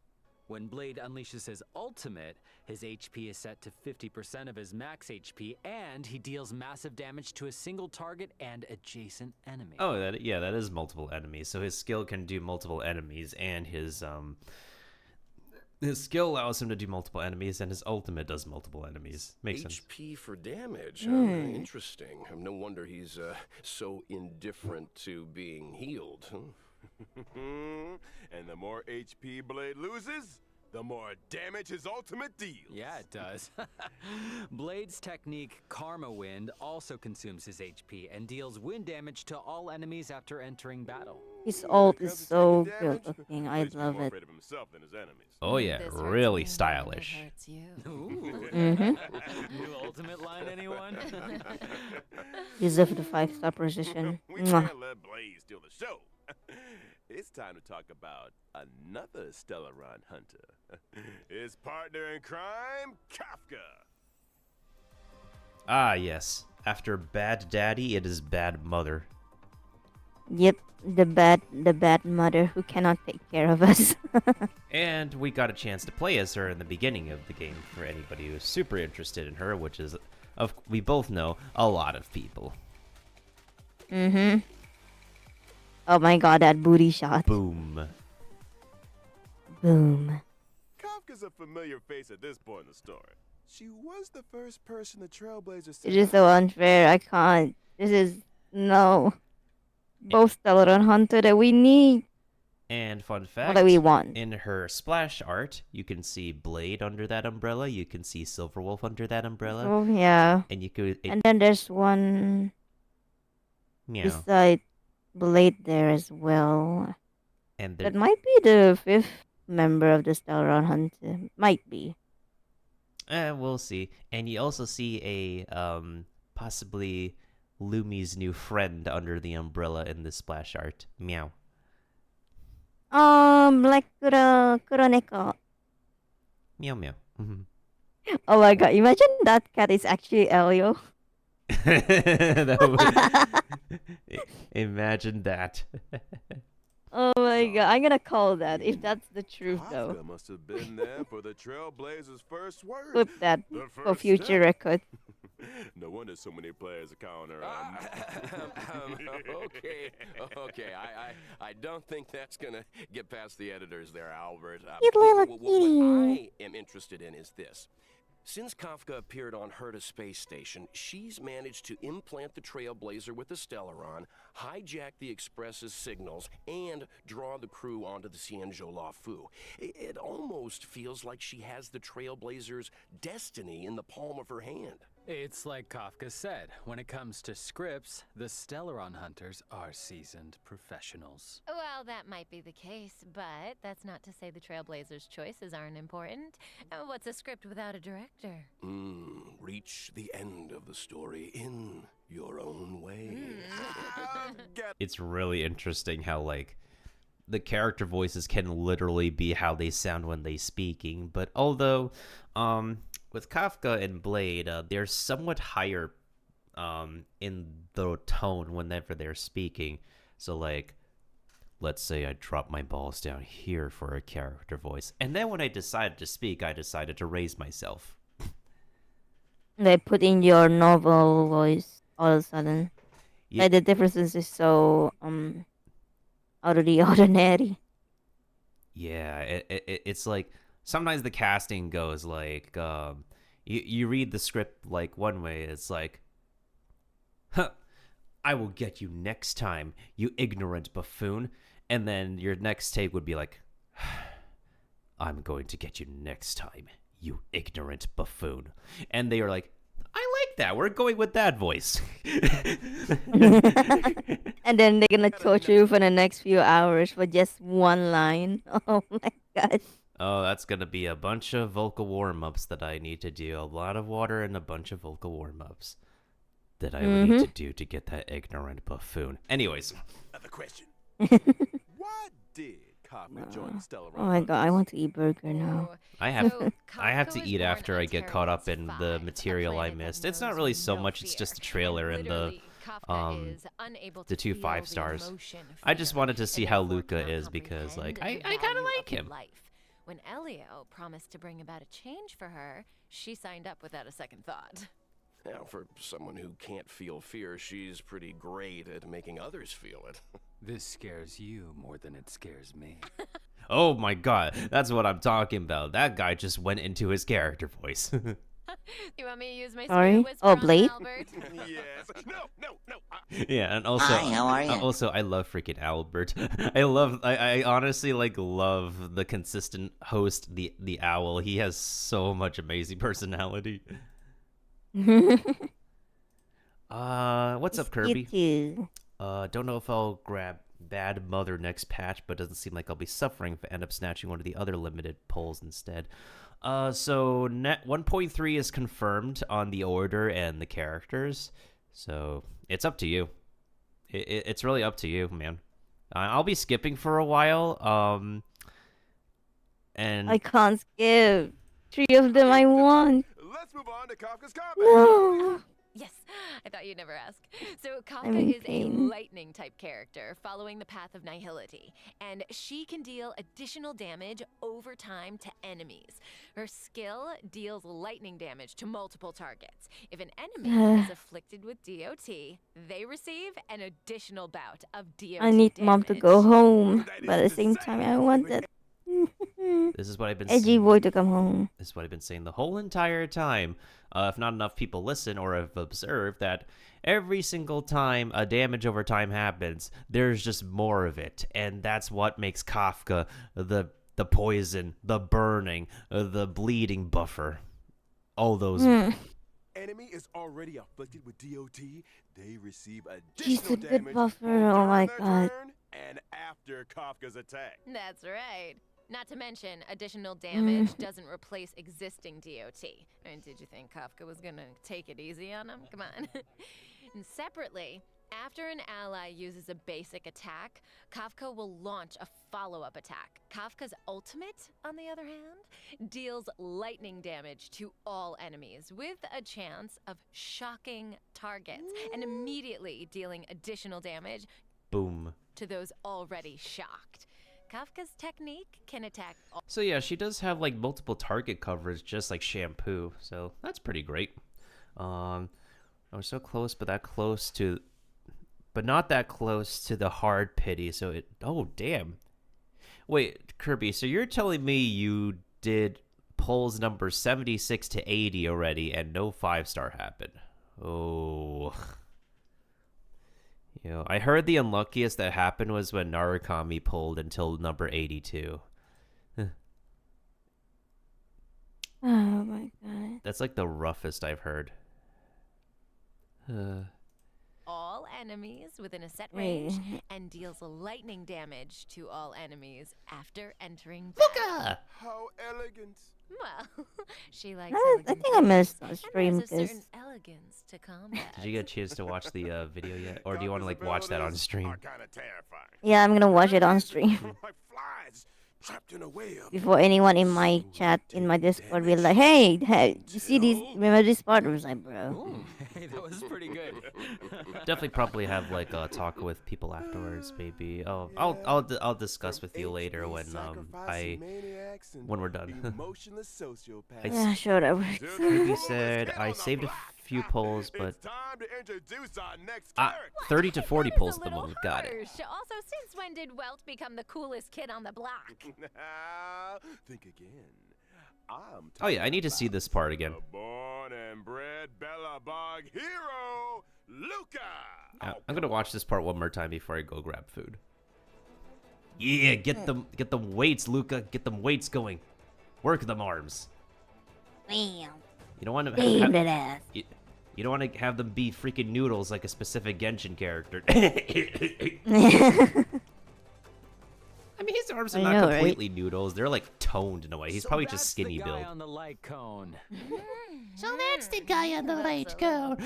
When Blade unleashes his ultimate, his HP is set to 50% of his max HP, and he deals massive damage to a single target and adjacent enemy. Oh, that is multiple enemies. So his skill can do multiple enemies, and his skill allows him to do multiple enemies, and his ultimate does multiple enemies. Makes sense. HP for damage. Interesting. No wonder he's so indifferent to being healed. And the more HP Blade loses, the more damage his ultimate deals. Yeah, it does. Blade's technique, Karma Wind, also consumes his HP and deals wind damage to all enemies after entering battle. His Ooh, ult when it is comes to so taking good damage, looking. I Blade's love more it. afraid of himself than his enemies. Oh yeah, This hurts really me more than it stylish. hurts you. Ooh. New ultimate line, anyone? Deserve the 5-star position. We Mwah. can't let Blade steal the show. It's time to talk about another Stellaron hunter. His partner in crime, Kafka. Ah, yes. After bad daddy, it is bad mother. Yep, the bad mother who cannot take care of us. And we got a chance to play as her in the beginning of the game for anybody who's super interested in her, which is, we both know, a lot of people. Mm-hmm. Oh my god, that booty shot. Boom. Boom. Kafka's a familiar face at this point in the story. She was the first person the Trailblazers It is so unfair. I can't. This is no. Both Stellaron Hunter that we need. And fun What fact, do we want? in her splash art, you can see Blade under that umbrella. You can see Silverwolf under that umbrella. Oh yeah. And you could... And then there's one meow. beside Blade there as well. And That might be the 5th member of the Stellar Hunter. Might be. we'll see. And you also see a possibly Lumi's new friend under the umbrella in the splash art. Meow. Like Kuroneko. Meow meow. Oh my god, imagine that cat is actually Elio. Imagine that. Oh my god, I'm gonna call that if that's the truth though. Kafka must have been there for the Trailblazers' first word. Put that The for first future step. record. No wonder so many players are calling her. Okay. I don't think that's gonna get past the editors there, Albert. Cute little What kitty. I am interested in is this. Since Kafka appeared on Herta Space Station, she's managed to implant the Trailblazer with the Stellaron, hijack the Express's signals, and draw the crew onto the Cienjo La Fu. It almost feels like she has the Trailblazer's destiny in the palm of her hand. It's like Kafka said, when it comes to scripts, the Stellaron hunters are seasoned professionals. Well, that might be the case, but that's not to say the Trailblazers' choices aren't important. What's a script without a director? Reach the end of the story in your own way. It's really interesting how, like, the character voices can literally be how they sound when they speaking, but although, with Kafka and Blade, they're somewhat higher, in the tone whenever they're speaking. So, like, let's say I drop my balls down here for a character voice, and then when I decided to speak, I decided to raise myself. They put in your normal voice all of a sudden. Yeah. Like the differences is so out of the ordinary. Yeah, it's like sometimes the casting goes like you read the script like one way, it's like, huh, I will get you next time, you ignorant buffoon, and then your next take would be like, I'm going to get you next time, you ignorant buffoon, and they are like, I like that, we're going with that voice. And then they're gonna torture you for the next few hours for just one line. Oh my god. Oh, that's gonna be a bunch of vocal warm-ups that I need to do. A lot of water and a bunch of vocal warm-ups that I would need to do to get that ignorant buffoon. Anyways. Another question. Why did Kafka join the Stellar Oh my god, I want to eat burger now. I have to eat after I get caught up in the material I missed. It's not really so much, it's just the trailer and the 2 5-stars. I just wanted to see how Luca is because, like, I kind of like him. When Elio promised to bring about a change for her, she signed up without a second thought. Now, for someone who can't feel fear, she's pretty great at making others feel it. This scares you more than it scares me. Oh my god, that's what I'm talking about. That guy just went into his character voice. You want me to use my Sorry? whisper Oh, on Blade? Albert? Yes. No. Yeah, and also, Hi, how are ya? Also, I love freaking Albert. I honestly love the consistent host, the owl. He has so much amazing personality. What's up, Kirby? You Don't know if I'll grab Bad Mother next patch, but doesn't seem like I'll be suffering if I end up snatching one of the other limited polls instead. So net 1.3 is confirmed on the order and the characters, so it's up to you. It's really up to you, man. I'll be skipping for a while. And I can't skip. 3 of them I want. Let's move on to Kafka's comment. No. Yes, I thought you'd never ask. So I'm in Kafka is a pain. lightning-type character following the path of nihility, and she can deal additional damage over time to enemies. Her skill deals lightning damage to multiple targets. If an enemy is afflicted with DOT, they receive an additional bout of DOT I need damage. mom to go home, but at the same time I want that. This is what I've been Edgy boy to come home. This is what I've been saying the whole entire time. If not enough people listen or have observed that every single time a damage over time happens, there's just more of it, and that's what makes Kafka the poison, the burning, the bleeding buffer. All those. Enemy is already afflicted with DOT. They receive She's additional a good damage buffer. both Oh my during their god. turn and after Kafka's attack. That's right. Not to mention, additional damage doesn't replace existing DOT. I mean, did you think Kafka was gonna take it easy on him? Come on. And separately, after an ally uses a basic attack, Kafka will launch a follow-up attack. Kafka's ultimate, on the other hand, deals lightning damage to all enemies with a chance of shocking targets and immediately dealing additional damage Boom. to those already shocked. Kafka's technique can attack all. So yeah, she does have like multiple target coverage, just like Shampoo. So that's pretty great. I was so close, but not that close to the hard pity. So it. Oh damn. Wait, Kirby. So you're telling me you did polls number 76 to 80 already, and no 5-star happened? Oh. You know, I heard the unluckiest that happened was when Narukami pulled until number 82. Oh my god. That's like the roughest I've heard. All enemies within a set range and deals lightning damage to all enemies after entering battle. How elegant. Well, she likes I elegant think I missed a things, stream and there's a because certain elegance to combat. Did you get a chance to watch the video yet? Or do you want to like watch that on stream? Are kind of terrifying. yeah, I'm gonna watch it on stream. Like flies trapped in a web. Before anyone in my chat, in my Discord, be like, hey, you see these? Remember this part? I was like, bro. Hey, that was pretty good. Definitely probably have like a talk with people afterwards, maybe. Oh, I'll discuss with you later when we're done. Emotionless sociopaths. Yeah, sure that works. Kirby said I saved a few polls, but It's time to introduce our next character. 30 to 40 That is polls a at the little moment. Got it. harsh. Also, since when did Welt become the coolest kid on the block? Think again. I'm Oh yeah, I need to see talking this part again. about the born and bred Bellabog hero, Luca. I'm gonna watch this part one more time before I go grab food. Yeah, get them weights, Luca. Get them weights going. Work them arms. Bam. You don't want to Bam that ass. You don't want to have them be freaking noodles like a specific Genshin character. I mean, his arms are not know, completely noodles. They're like toned in a way. He's probably just skinny the guy build. on the light cone. So that's the guy on the light cone.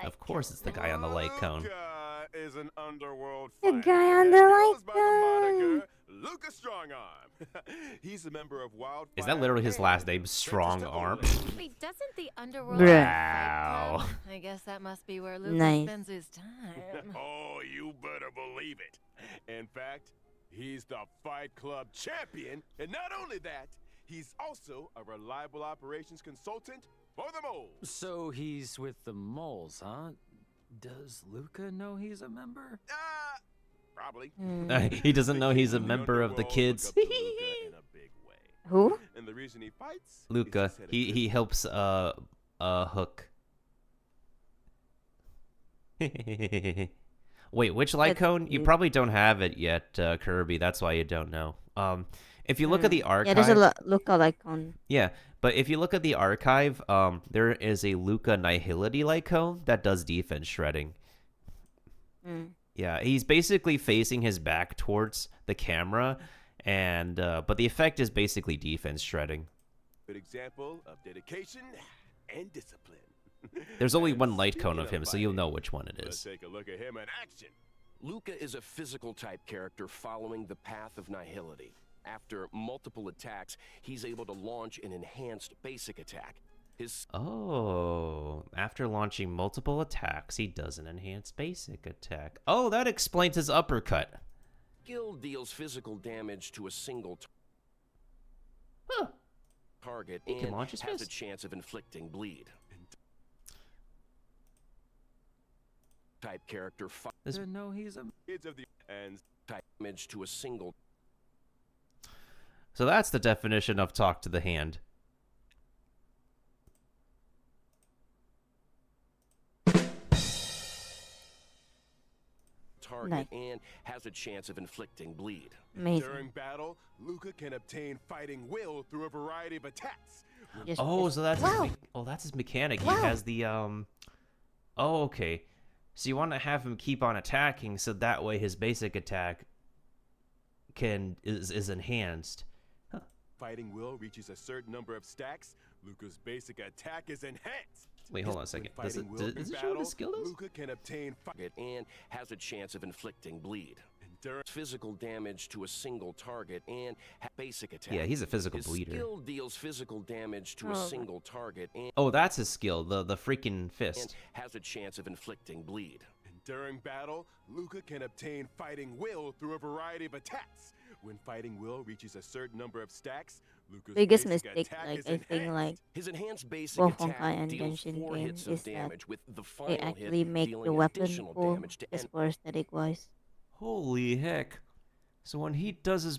Of course, it's the guy on the light cone. Luca is an underworld The fighter guy on and the goes light by the cone. moniker Luca Strongarm. He's a member of Wildfire. Is that literally his and last name, Vengeance Strong to Arm? Olin. Wait, doesn't the underworld Bruh. Wow. fight club? I guess that must be where Luca Nice. spends his time. Oh, you better believe it. In fact, he's the Fight Club champion, and not only that, he's also a reliable operations consultant for the moles. So he's with the moles, huh? Does Luca know he's a member? Probably. He doesn't The know he's a kids in the member of the underworld kids. look up to Luca in a big way. Who? And the reason he fights is Luca, he's had a he good- helps Hook. Wait, which light That's cone? You cute. probably don't have it yet, Kirby. That's why you don't know. If you look at the Yeah, archive, there's a look-alike on. yeah, but if you look at the archive, there is a Luca Nihility light cone that does defense shredding. Mm. Yeah, he's basically facing his back towards the camera, and but the effect is basically defense shredding. Good example of dedication and discipline. There's only And one light speaking cone of him, so fighting, you'll know which one it let's is. take a look at him in action. Luca is a physical type character following the path of nihility. After multiple attacks, he's able to launch an enhanced basic attack. His Oh, after launching multiple attacks, he does an enhanced basic attack. Oh, that explains his uppercut. skill deals physical damage to a single Huh. target He can and launch his has a fist. chance of inflicting bleed. Type character This- No, he's a. Kids of the and type damage to a single So that's the definition of talk to the hand. Target and has a chance of inflicting bleed. Amazing. During battle, Luca can obtain fighting will through a variety of attacks. So that's that's his mechanic. He has the Oh, okay. So you want to have him keep on attacking, so that way his basic attack is enhanced. Huh. Fighting will reaches a certain number of stacks. Luca's basic attack is enhanced. Wait, hold on a second. Does it show what his skill is? Luca can obtain Target and has a chance of inflicting bleed. Physical damage to a single target and basic attack. Yeah, he's a physical His bleeder. Skill deals physical damage to a single target and Oh, that's his skill, the freaking fist. has a chance of inflicting bleed. During battle, Luca can obtain fighting will through a variety of attacks. When fighting will reaches a certain number of stacks, Luca's biggest basic mistake, attack like is I think, enhanced. like His enhanced basic both attack Honkai and deals Genshin 4 game hits is of that damage, with the they final actually hit make the dealing weapon additional cool damage to just for aesthetic wise. Holy heck. So when he does his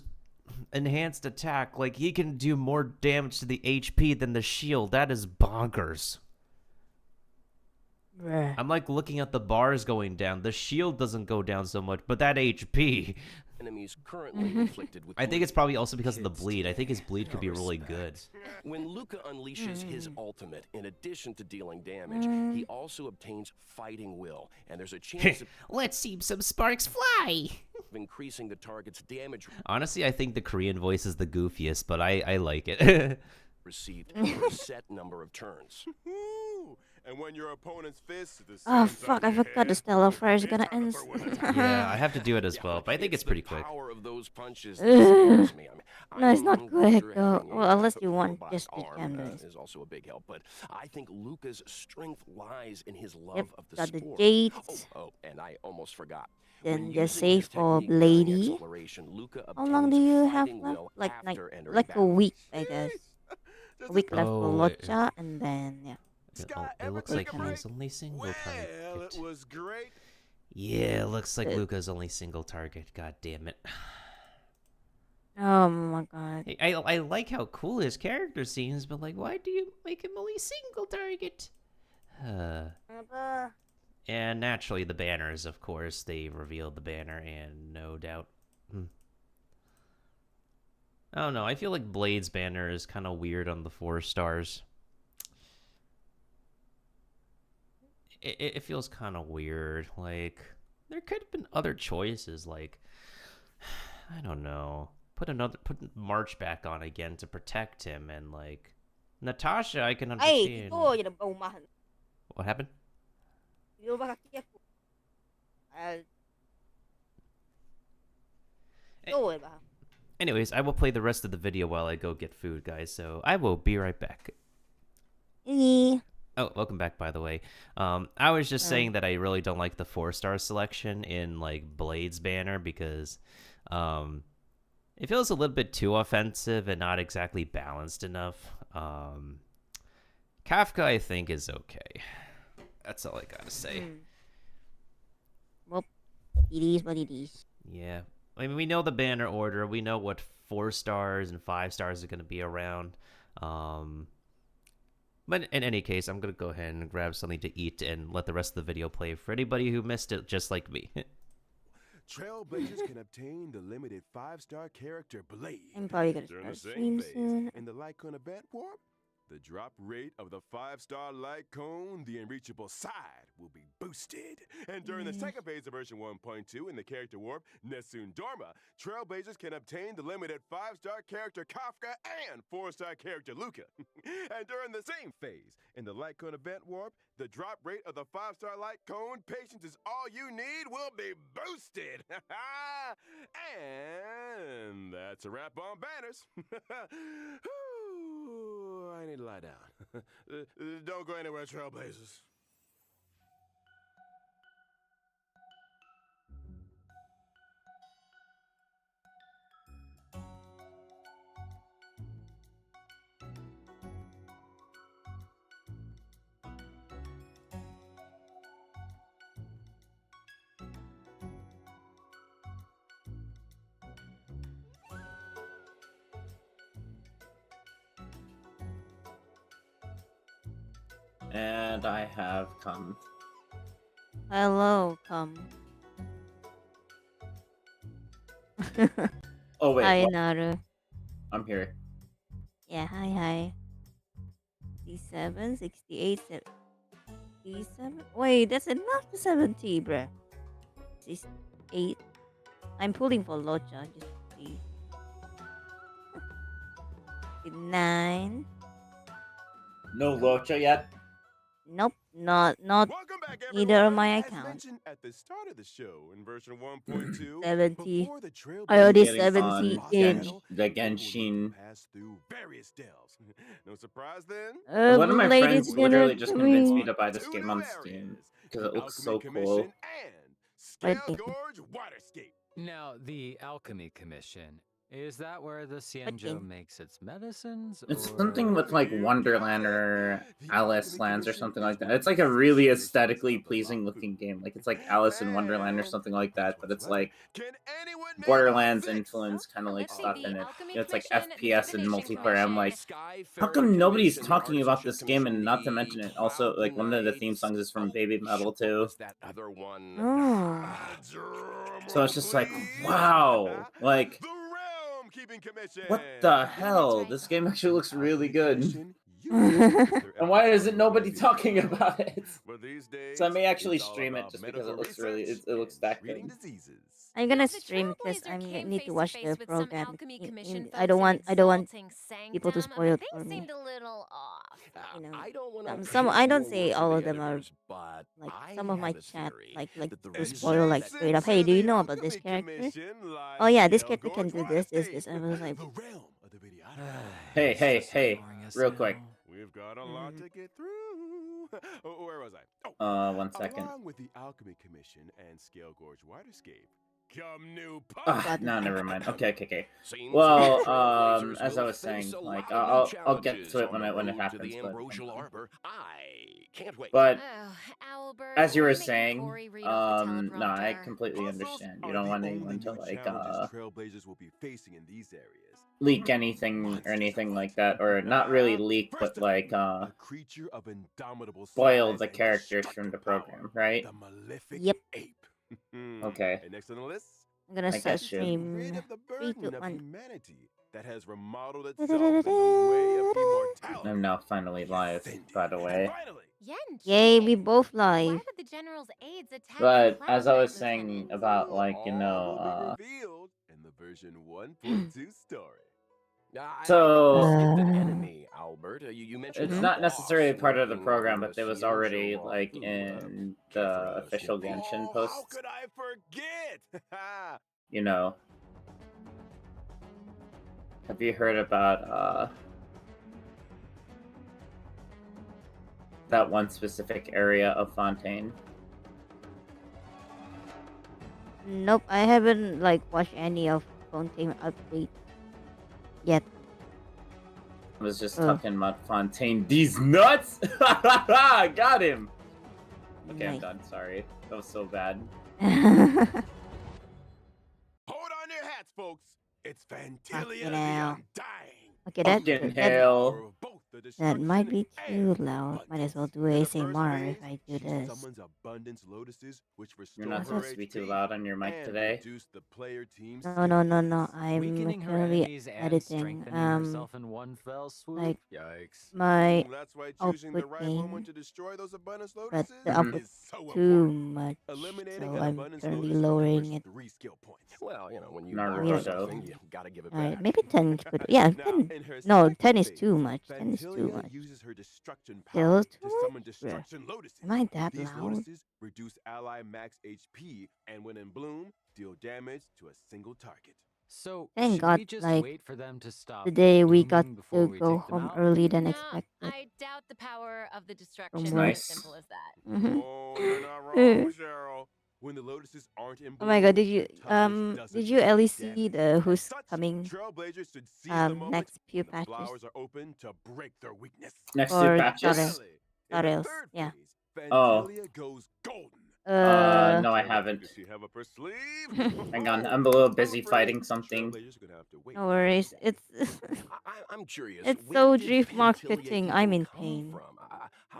enhanced attack, like, he can do more damage to the HP than the shield. That is bonkers. Bruh. I'm like looking at the bars going down. The shield doesn't go down so much, but that HP. enemies currently inflicted with I think it's probably also because of the bleed. I think his bleed could be really good. When Luca unleashes his ultimate, in addition to dealing damage, he also obtains fighting will, and there's a chance of Let's see some sparks fly. increasing the target's damage Honestly, I think the Korean voice is the goofiest, but I like it. received for a set number of turns. Ooh, and when your opponent's fist is Oh stands fuck! on I your forgot the head, Stellar Fire is it's gonna time end. to throw an attack. Yeah, I have to do it as well, but I think it's pretty quick. The power of those punches that Ugh. scares me. No, it's not I'm quick sure though. having a, Well, unless you want robotic just the arm, cameras. is also a big help, but I think Luca's strength lies in his love Yep, of the got the sport. dates. Oh, and I almost forgot. Then When the using save his for technique during Lady. exploration, Luca How long do obtains you have fighting left? will Like after entering like a battle. week, I guess. A week left for Oh, wait. Locha, and then yeah. It looks like he's only single Well, target. it was great. Yeah, it looks like Luca's only single target. God damn it. Oh my god. Hey, I like how cool his character seems, but like, why do you make him only single target? And naturally, the banners, of course, they revealed the banner, and no doubt. I don't know. I feel like Blade's banner is kind of weird on the 4 stars. It feels kind of weird. Like, there could have been other choices. Like, I don't know. Put March back on again to protect him, and like Natasha, I can understand. What happened? Anyways, I will play the rest of the video while I go get food, guys. So I will be right back. Oh, welcome back, by the way. I was just saying that I really don't like the 4-star selection in like Blade's banner because it feels a little bit too offensive and not exactly balanced enough. Kafka, I think, is okay. That's all I gotta say. Well, it is what it is. Yeah. I mean, we know the banner order. We know what 4 stars and 5 stars are going to be around. But in any case, I'm going to go ahead and grab something to eat and let the rest of the video play for anybody who missed it just like me. Trailblazers can obtain the limited 5-star character Blade. I'm probably gonna During the start same stream phase, soon. in the Lycon event warp, the drop rate of the 5-star Lycon, the unreachable side, will be boosted. And during the second phase of version 1.2 in the character warp, Nessun Dorma, Trailblazers can obtain the limited 5-star character Kafka and 4-star character Luca. And during the same phase, in the Lycon event warp, the drop rate of the 5-star Lycon, patience is all you need, will be boosted. And that's a wrap on banners. Whew, I need to lie down. Don't go anywhere, Trailblazers. And I have come. Hello, come. Oh wait, Hi, what? Naru. I'm here. Yeah, hi. 67, 68, 67. Wait, that's enough to 70, bruh. 68. I'm pulling for Locha, just to see. 9. No Locha yet? Nope, not Welcome back, either of everyone. my As accounts. mentioned at the start of the show, in version 1.2, 70. before the I already Trailblazers Getting 70 on inch. the people will Genshin. pass through various dells. No surprise then. One of my Blade friends is gonna literally just convinced me come to buy this Two game new on Steam areas: because the it looks Alchemy so Commission cool. and What Scale game? Gorge Waterscape. Now, the Alchemy Commission. Is that where the What Xianzhou game? makes its medicines? It's or... something with like You Wonderland guessed it. or The Alice Alchemy Lands or Commission something is like that. one of It's the like a really sisters aesthetically of the pleasing Lapu. looking game. Like it's like Alice in Wonderland or And something like guess that, but what's it's clever? like Can anyone name Borderlands six? influence kind of Oh, like let's see, stuff the in it. Alchemy It's like Commission, the FPS and Divination multiplayer. I'm like, Commission. how Skyfaring come nobody's Commission, the talking about Artificer this game? And Commission, not to the mention it, also Cloud like one of the theme Knights. songs is from Oh, Baby Metal what too. was that other one? Oh. Drum So roll, it's just like, please. wow, like The Realm Keeping Commission. what the That's hell? right. This game actually The looks really Alchemy good. Commission used to focus their And why efforts isn't on nobody removing talking wealth. about it? But these days, So I may actually it's all stream it about just because medical it looks really, research it looks and that treating good. diseases. I'm gonna The stream because Trailblazer I came need to face watch face the with some program. Alchemy Commission I folks don't in want exalting people to sanctum, spoil it but for they me. seemed a little off. You know, I don't want to some put I don't more say words all in of the them are editors, but like I some of my have a chat theory like that the to reason spoil like that straight up. Adjacent Hey, to do you the know about this Alchemy character? Commission lies Oh yeah, this Scale character can Gorge do this. Waterscape, And I was like, the realm of the videographer. Hey, It's hey, just hey, ignoring us real now. quick. We've got a lot to get through. Where was I? 1 second. Along with the Alchemy Commission and Scale Gorge Waterscape, come new No, never mind. Okay. seems Well, the Trailblazers as I will was face saying, a like lot of new I'll get challenges to it on when the it road to happens, the but Ambrosial Arbor. I can't wait. but Oh, Albert, as you why were are making saying, Corey read off the no, I teleprompter? completely Puzzles understand. You are don't the want only anyone to new like challenges Trailblazers will be facing in these areas. leak anything or anything like that, or not really leak, First but up, like a creature of indomitable spoil size the and characters from the destructive power, program, right? the malefic yep. ape. Okay. And next on the list, I'm gonna I start guess should. rid stream of the 3, 2, burden of 1. humanity that has remodeled itself in the way of immortality. I'm now finally live, by the way. Finally, Yay, we both Why live. would the general's aides attack But the as I was Cloud Knight saying lieutenant? about like, you all know, will be revealed in the version 1.2 story. So- I skipped an enemy, Albert. You mentioned it's a not boss necessarily part of the lurking program, on but the it was Xianzhou already like Rafu. in Care the for a official sneak peek? Genshin How posts. could I forget? You know. Have you heard about that one specific area of Fontaine? Nope, I haven't like watched any of Fontaine update yet. I was just Oh. talking about Fontaine. These nuts! Got him! Okay, I'm Nice. done. Sorry. That was so bad. Hold on your hats, folks. It's Fantilia the hell. Undying. Okay, that Fucking that, hell. Power of both the that might be destruction too and loud. Might as well do abundance. In the ASMR first if I phase, do she this. summons abundance lotuses, which restore You're not her supposed to be too HP loud on your mic and today. reduce the player team's No. defense. I'm Weakening her currently enemies and editing. strengthening herself in one fell swoop. Like Yikes. my That's why choosing the output right moment gain, to destroy those abundance but lotuses the output is so too important. much. Eliminating So an I'm abundance currently lotus lowering recovers it. 3 skill points. Well, you know, when you Naruto. borrow something, you gotta give it Alright, back. maybe 10 could. Yeah, Now, 10. in her No, second 10 is phase, too much. 10 is too Fantilia much. uses her destruction Still power too to summon much? destruction lotuses. Am I that These loud? lotuses reduce ally max HP and when in bloom, deal damage to a single target. So, Thank should God, we just like, wait for them to stop Today we got blooming before to we go take them home out? early than No, expected. I doubt the power of the destruction From is work. as simple as that. Oh, you're not wrong, Cheryl. When the lotuses aren't in Oh my God! bloom, Did you the target doesn't did you at least receive see damage. the who's As such, coming Trailblazers should seize the moment next few when the patches flowers are open to break their weakness. Next two or patches? Starrel? Finally, in the Starrels, third yeah. phase, Oh. Fantilia goes golden. No, I What haven't. does she have up her sleeve? Hang on, I'm a little I'm busy afraid fighting something. Trailblazers are gonna have to wait No to worries. find out. It's I'm curious. it's where so did drift Pantilia marketing. I'm even in come pain. from? How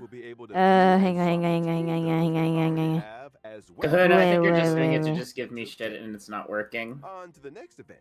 will be able to hang on, hang on, hang on, hang on, hang on, hang on. have as Good, well. I think you're Wait, just wait, doing it wait, to wait. just give me shit and it's not working. On to the next event.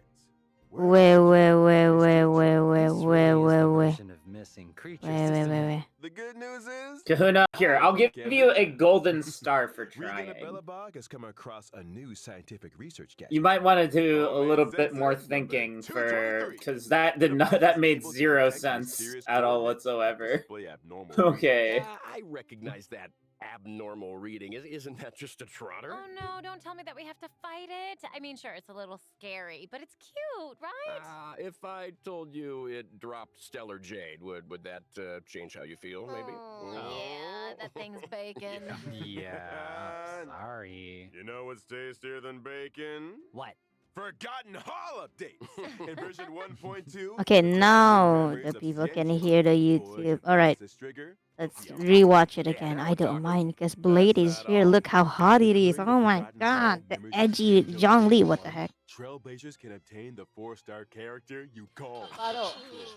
Wait, wait, wait, wait, wait, wait, This wait, really is wait, the wait. version of missing creatures, Wait, wait, isn't wait, it? wait. The good news is, Kahuna, here, I'll give you a golden star for Regan the trying. Bellabog has come across a new scientific research gadget. You might want to do a All-man little bit sensor more number thinking for 223. because that The did not device that is made able to zero detect sense mysterious at all coordinates and whatsoever. display abnormal Okay. Yeah, I recognize that abnormal reading. Isn't that just a trotter? Oh no, don't tell me that we have to fight it. I mean, sure, it's a little scary, but it's cute, right? If I told you it dropped stellar jade, would that change how you feel, maybe? Yeah, that thing's bacon. Yeah, sorry. You know what's tastier than bacon? What? Forgotten Hall updates in version 1.2. Okay, the now programmers the of people can Ciancio hear the Boyd YouTube. and Alright, Princess Trigger. let's Yeah. rewatch it Yeah, again. now I we're don't talking. mind because Blade is That's here. not Look how hot it is. During the Oh my Forgotten Hall god, the Memories of edgy Ciancio Zhang Li. Phase What the 1, heck? Trailblazers can obtain the 4-star character you call.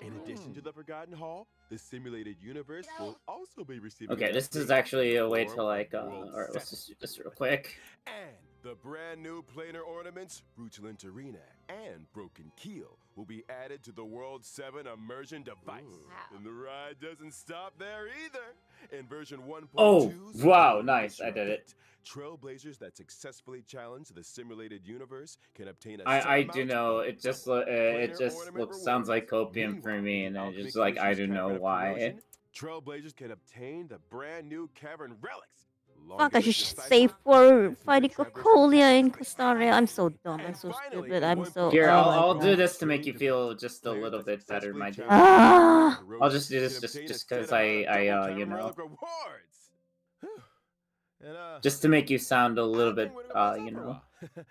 In addition to the Forgotten Hall, the simulated universe will also be receiving. Okay, an this is update actually a way form to like of World alright, let's 7. just do this real quick. And the brand new planar ornaments, Rutulent Arena and Broken Keel, will be added to the World 7 immersion device. Wow. And the ride doesn't stop there either. In version 1.2, Oh, wow, nice, I did it. Trailblazers that successfully challenge the simulated universe can obtain a I set do amount know of it just double it planar just ornament sounds like rewards. copium for Meanwhile, me, in and the it's just Alchemy like I Cruises don't know Cavern of why. Promotion, Trailblazers can obtain the brand new Cavern Relics. Fuck, I should Disciple, save for messenger fighting traverse Cocolia in space. Castaria. I'm so dumb. I'm And so finally, stupid. in I'm so. Here, Oh I'll my do god. this to make you Strange feel event. just a Players little that bit better, successfully my dude. challenge Ah. the I'll just do can this obtain a just set because amount of double you Cavern know, Relic rewards. And, just to make you sound a little I bit think we're gonna pass you out for a know. while. Here,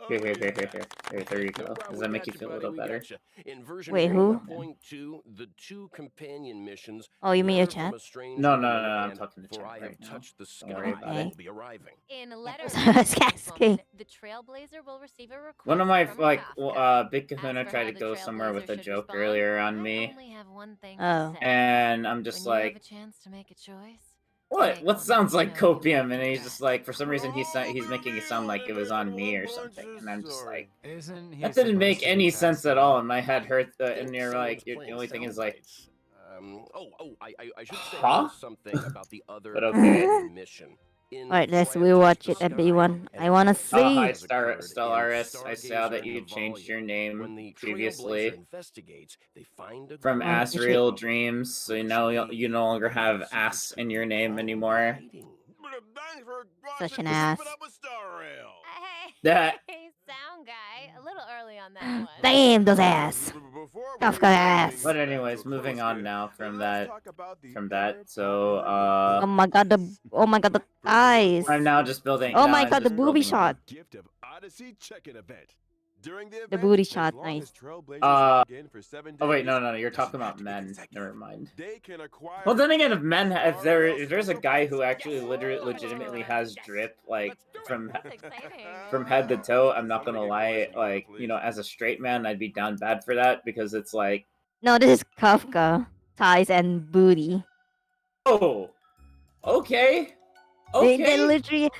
Oh, here, here, yeah. here, here. There you No go. problem, Does we that make got you you, feel a buddy, little we better? got you. In version Wait, who? 1.2, the 2 companion missions. Oh, you mean your Letter from chat? a Strange No, Woman I'm and talking to For chat I right Have now. Touched the Don't worry Sky about Okay. it. will be arriving. In letter was from a strange asking. woman, the Trailblazer will receive a request One of my from like Kafka. Big As Kahuna for tried how to the go somewhere with a Trailblazer should joke respond, earlier on I me, only have one thing Oh. to say. and I'm just When you have like, a chance to make a choice, what? make What one sounds that you like know you copium? love And the he's just best. like, for some reason he's making it sound like it was on me or something, and I'm just like, Isn't he that didn't supposed make to be any sense at all. Pascal? And my head hurt, and Think you're someone's like, the playing only thing is sound like, bites. I should say a Huh? little something about the other But okay. mission. In Alright, let's For I Have Touched rewatch the it, everyone. Sky, I an wanna event see. Hi, has occurred in Stellaris. I saw that Stargazer you changed your When name the Trailblazer previously investigates, they find a from group Oh, of appreciate- Asriel people Dreams, so who now believe you no longer have secrets Ass in your are name all anymore. hiding. Thanks for Such watching an ass. Keeping Up with Star Rail. That Hey, sound guy, a little early on that one. Damn those ass. Before we Kafka bring ass. things But back to anyways, a moving close on here, now from let's that. talk about the From that, ever so popular Oh my god, the eyes. I'm now just building. Oh now my I'm god, the just booby building- shot. gift of Odyssey check-in event. During the event, The booty as shot, long nice. as Trailblazers Uh, log in for 7 Oh wait, days, no, you're which talking have about to be men. consecutive, Never mind. they can acquire Well, then again, if Star Rail there's a special guy points. who actually Yes! legitimately has drip like from That's exciting. from head to toe, I'm not Someone gonna get lie, quiet some more, like, you know, please. as a straight man, I'd be down bad for that because it's like, No, this is Kafka. Ties and booty. oh, okay, They okay. literally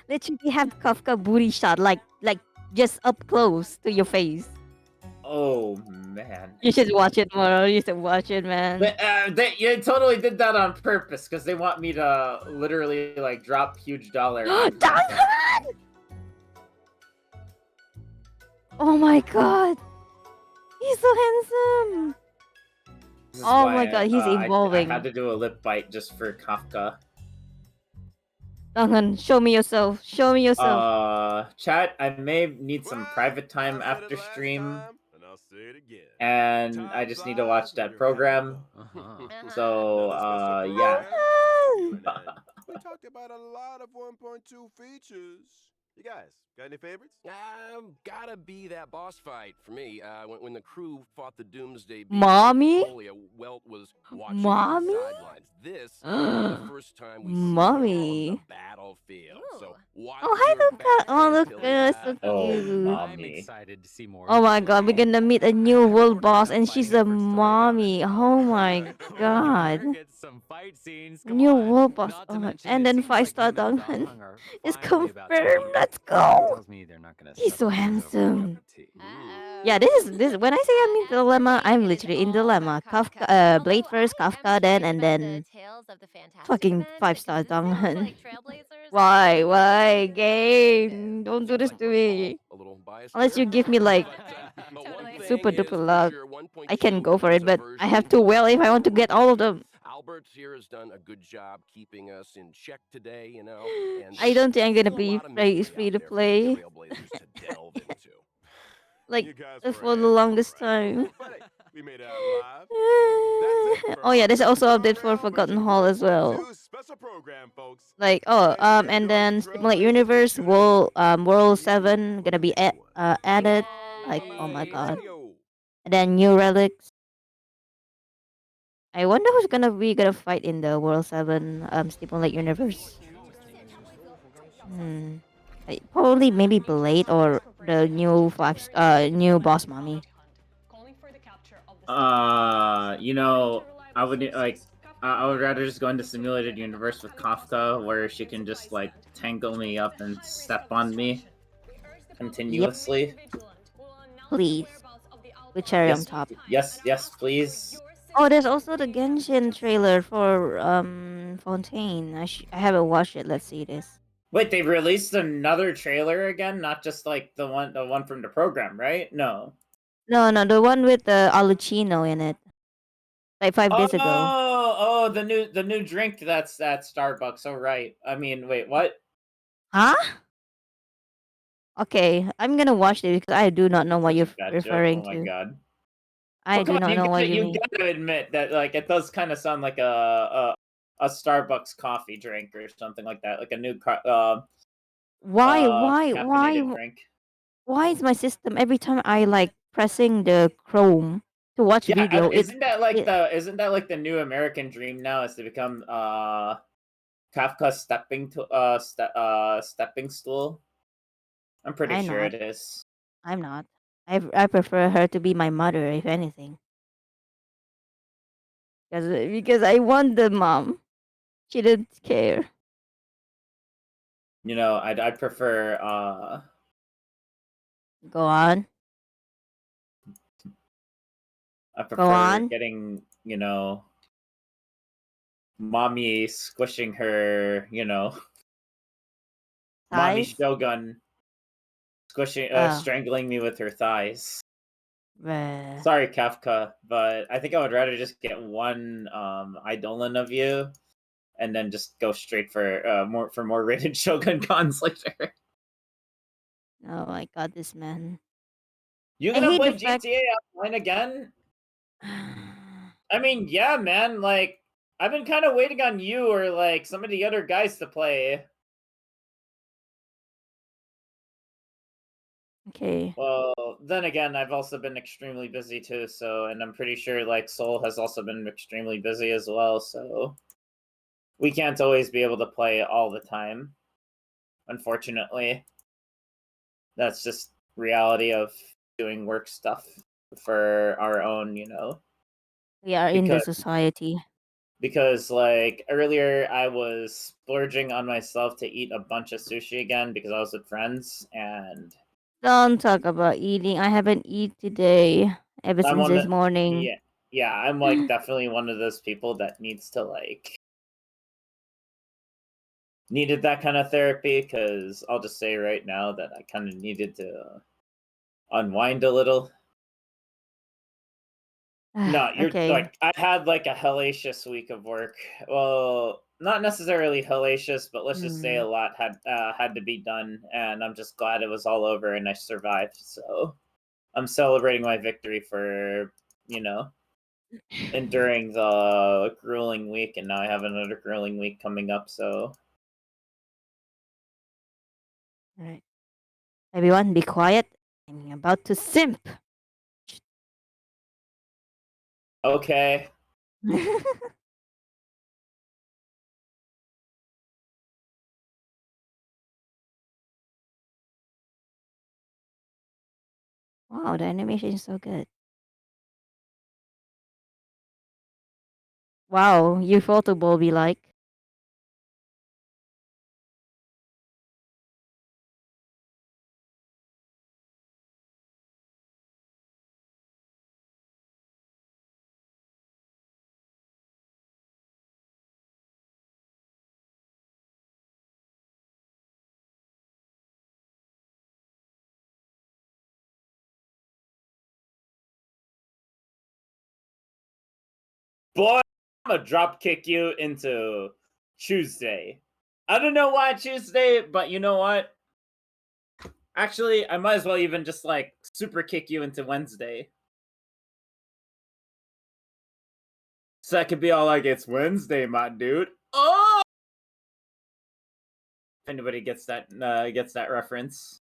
have Kafka booty shot, like just up close to your face. Oh man. You should watch it, Moro. You should watch it, man. They totally did that on purpose because they want me to literally like drop huge dollar. on Duncan! Oh my god, he's so handsome. This is Oh why my god, he's I evolving. had to do a lip bite just for Kafka. Duncan, show me yourself. Show me yourself. Chat, I may need some Well, private time I said it after last stream, time, and I'll say it again. and Time I just need to watch flies when that you're having program. fun. Uh-huh. So, Another special yeah. program. And then we talked about a lot of 1.2 features. You guys, got any favorites? Gotta be that boss fight for me. When the crew fought the Doomsday Beast, Mommy? Polia, Welt was watching Mommy? from the sidelines. This is the first time we see her on Mommy. the battlefield. So Ooh. watch Oh, hi, your Luca. back, Oh, look, Pilly. so Oh, cute. I'm mommy. excited to see more. Oh my god, we're gonna meet a new world boss, and she's a mommy. Oh my god. Better get some fight scenes. Come New on. world boss. Not to Oh, mention, and it then seems 5-star like him and Duncan. Dong are It's finally about to confirmed. meet. That's Let's Something go. tells me they're not gonna He's so settle things over a cup handsome. of tea. Yeah, this. When I say I'm in dilemma, I'm literally in dilemma. Kafka, Blade first, Kafka then, and then fucking 5 star Donghan. Why, game? Don't do this to me. A little biased Unless you here. give me like But one thing super is duper for luck, sure, 1.2 I can go for is it, a but I version have to we well if I want to all get all of them. Albert here has done a good job keeping us in check today, you know, and I don't think I'm gonna still a be lot of mystery free out to there for the play. Trailblazers to delve into. Like You guys were for the handsome, longest right? time. But hey, we made it out alive. That's it for Oh yeah, our there's special also update for program, Forgotten Version Hall as well. 1.2 special program, folks. Like And and to all you then Stimulate Trailblazers Universe just tuning in, World we 7 for gonna the be big one. added. Like oh my Yay, god. radio. And then new relics. I wonder who's gonna fight in the World 7 Stimulate Universe. Probably maybe Blade or the new new boss mommy. You know, I would like. I would rather just go into simulated universe with Kafka, where she can just like tangle me up and step on me Yep, continuously. please. With cherry on Yes, top. yes, please. Oh, there's also the Genshin trailer for Fontaine. I haven't watched it. Let's see this. Wait, they released another trailer again, not just like the one from the program, right? No. No, the one with the Alucino in it. Like 5 days ago. Oh, the new drink that's at Starbucks. Oh, right. I mean, wait, what? Huh? Okay, I'm gonna watch it because I do not know what Such a you're bad joke. referring Oh my to. god. I Well, come do on, not you know what gotta you you mean. gotta admit that like it does kind of sound like a Starbucks coffee drink or something like that, like a new Why, caffeinated drink. why is my system every time I like pressing the Chrome to watch Yeah, video, it isn't that like the new American dream now is to become Kafka's stepping stool? I'm pretty I'm sure not. it is. I'm not. I prefer her to be my mother, if anything. Because I want the mom. She didn't care. You know, I'd prefer Go on. I Go prefer on. getting, mommy squishing her, mommy Thighs? Shogun squishing Oh. strangling me with her thighs. Bleh. Sorry, Kafka, but I think I would rather just get one Eidolon of you and then just go straight for more rated Shogun cons later. Oh my god, this man. You I gonna hate play the fact. GTA Online again? I mean, yeah, man. Like, I've been kind of waiting on you or like some of the other guys to play. Okay. Well, then again, I've also been extremely busy too. So, and I'm pretty sure like Soul has also been extremely busy as well. So, we can't always be able to play all the time. Unfortunately, that's just reality of doing work stuff for our own, We are in the because society. like earlier I was splurging on myself to eat a bunch of sushi again because I was with friends and Don't talk about eating. I haven't eaten today ever I'm since on this the morning. yeah, I'm like definitely one of those people that needs to like needed that kind of therapy because I'll just say right now that I kind of needed to unwind a little. No, you're Okay. like I had like a hellacious week of work. Well, not necessarily hellacious, but let's just say a lot had to be done, and I'm just glad it was all over and I survived. So I'm celebrating my victory for enduring the grueling week, and now I have another grueling week coming up. So Right. Everyone, be quiet. I'm about to simp. okay, Wow, the animation is so good. Wow, you photo Bobby like. Boy, I'm gonna drop kick you into Tuesday. I don't know why Tuesday, but you know what? Actually, I might as well even just like super kick you into Wednesday. So that could be all like, it's Wednesday, my dude. Oh! If anybody gets that reference.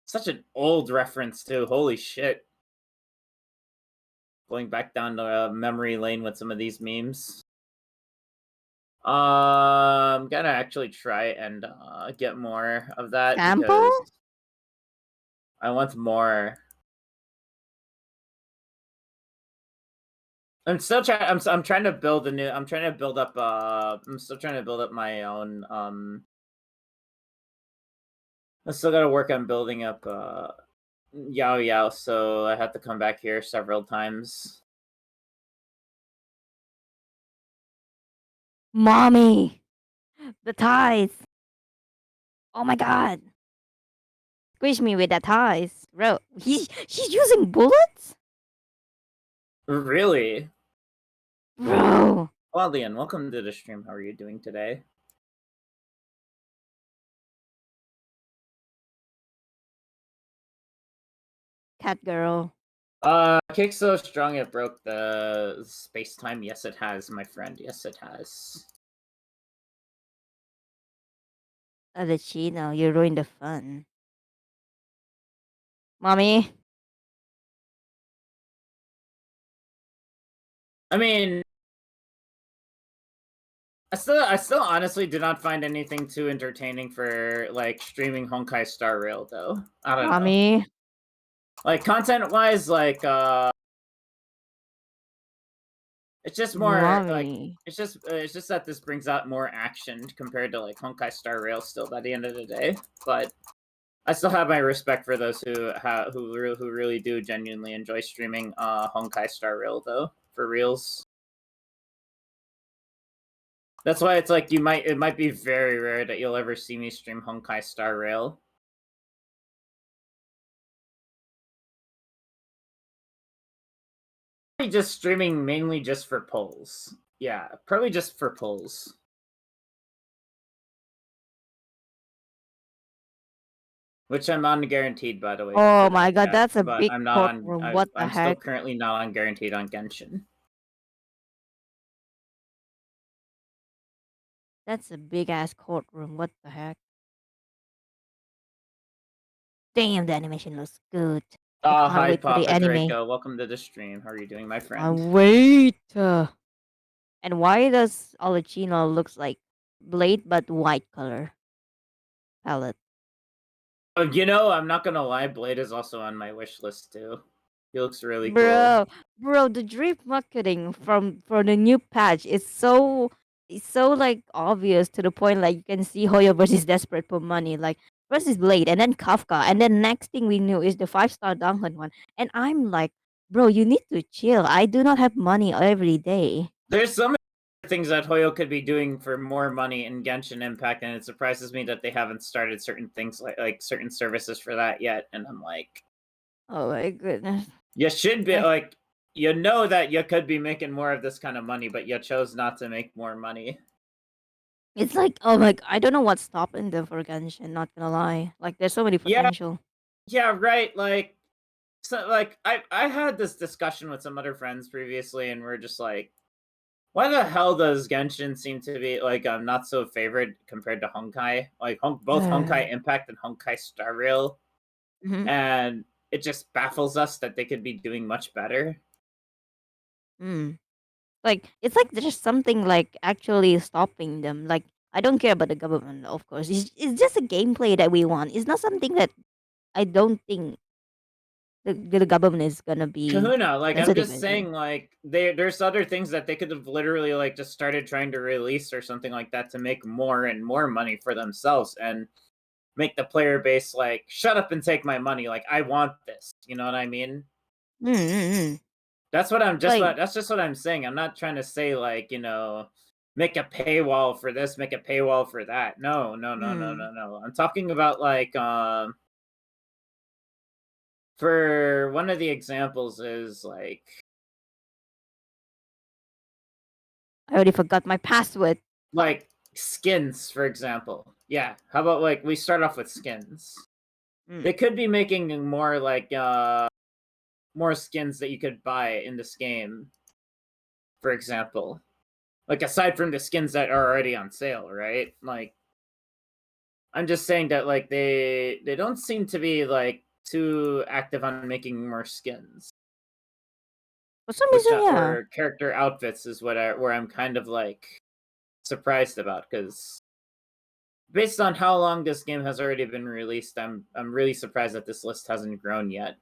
Such an old reference too. Holy shit. Going back down to memory lane with some of these memes. I'm gonna actually try and get more of that Sample? because I want more. I'm still trying. I'm trying to build a new. I'm trying to build up. I'm still trying to build up my own. I still got to work on building up. Yao Yao. So I have to come back here several times. Mommy! The ties! Oh my god! Squish me with the ties. Bro, she's using bullets? Really? Bro! Well, Leon, welcome to the stream. How are you doing today? Cat girl. Kick so strong it broke the space-time. Yes, it has, my friend. Yes, it has. The Chino, you ruined the fun. Mommy? I mean, I still honestly do not find anything too entertaining for like streaming Honkai Star Rail though. I don't know. Mommy? Like content-wise, like it's just more like Mommy. it's just that this brings out more action compared to like Honkai Star Rail still by the end of the day. But I still have my respect for those who really do genuinely enjoy streaming Honkai Star Rail though, for reals. That's why it's like it might be very rare that you'll ever see me stream Honkai Star Rail. Probably just streaming mainly just for polls. Yeah, probably just for polls. Which I'm on guaranteed, by the way. Oh For my that god, chat, that's a but big I'm not on. courtroom. What the I'm still heck? currently not on guaranteed on Genshin. That's a big ass courtroom. What the heck? Damn, the animation looks good. I can't Hi, wait for the Papa anime. Draco. Welcome to the stream. How are you doing, my I friend? wait. And why does Olechino looks like Blade but white color palette? You know, I'm not gonna lie. Blade is also on my wish list too. He looks really cool. Bro, the drip marketing from for the new patch is it's so like obvious to the point like you can see Hoyoverse is desperate for money. Like first is Blade and then Kafka and then next thing we knew is the 5-star Donghan one. And I'm like, bro, you need to chill. I do not have money every day. There's so many things that Hoyo could be doing for more money in Genshin Impact, and it surprises me that they haven't started certain things like certain services for that yet. And I'm like, Oh my goodness. you should be I- like, you know that you could be making more of this kind of money, but you chose not to make more money. It's like, oh my, I don't know what's stopping them for Genshin, not gonna lie. Like there's so many potential. Yeah, right. Like, so like I had this discussion with some other friends previously, and we're just like, why the hell does Genshin seem to be like not so favored compared to Honkai? Like both Honkai Impact and Honkai Star Rail, Mhm. and it just baffles us that they could be doing much better. Mm. Like it's like there's something like actually stopping them. Like I don't care about the government, of course. It's just a gameplay that we want. It's not something that I don't think the government is gonna be Kahuna, like I'm sensitive just into. saying, like there's other things that they could have literally like just started trying to release or something like that to make more and more money for themselves and make the player base like shut up and take my money. Like I want this. You know what I mean? Mm-hmm. That's what I'm just. Like, That's just what I'm saying. I'm not trying to say like make a paywall for this, make a paywall for that. No, no, no, no, mm, no, no. I'm talking about like for one of the examples is like I already forgot my password. Like skins, for example. Yeah. How about like we start off with skins? They could be making more like more skins that you could buy in this game. For example, like aside from the skins that are already on sale, right? Like I'm just saying that like they don't seem to be like too active on making more skins. For some reason, yeah. Or character outfits is where I'm kind of like surprised about, because based on how long this game has already been released, I'm really surprised that this list hasn't grown yet.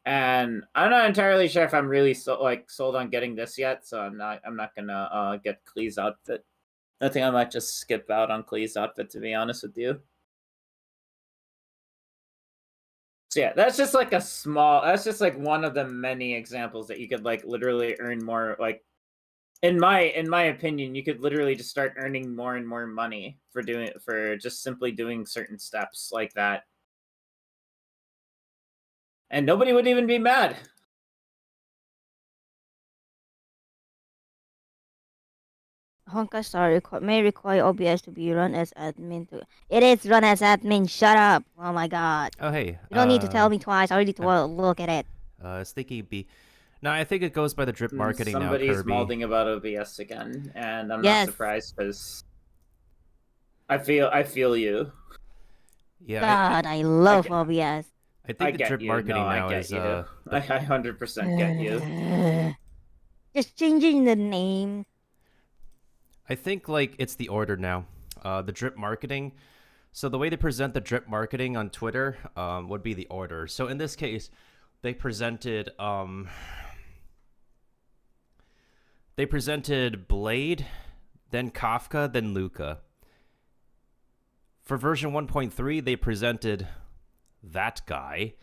And I'm not entirely sure if I'm really sold on getting this yet, so I'm not gonna get Klee's outfit. I think I might just skip out on Klee's outfit, to be honest with you. So yeah, that's just like that's just like one of the many examples that you could like literally earn more, like in my opinion, you could literally just start earning more and more money for just simply doing certain steps like that. And nobody would even be mad. Honka Star may require OBS to be run as admin too. It is run as admin. Shut up. Oh my god. Oh, hey. You don't need to tell me twice. I already look at it. Sticky B. No, I think it goes by the drip marketing now, Kirby. Somebody's malding about OBS again, and I'm not surprised because I feel you. Yeah. God, I love OBS. I think the drip marketing now is I 100% get you. Just changing the name. I think like it's the order now. The drip marketing. So the way they present the drip marketing on Twitter would be the order. So in this case, they presented Blade, then Kafka, then Luca. For version 1.3, they presented that guy,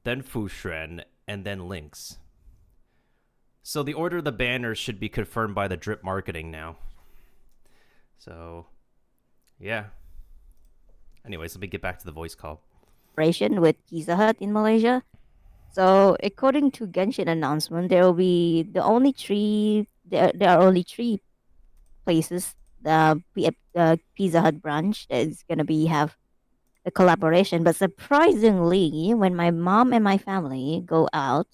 then Fushren, and then Lynx. So the order of the banners should be confirmed by the drip marketing now. So, yeah. Anyways, let me get back to the voice call. With Pizza Hut in Malaysia. So according to Genshin announcement, there will be there are only three places the Pizza Hut branch that is gonna be have the collaboration. But surprisingly, when my mom and my family go out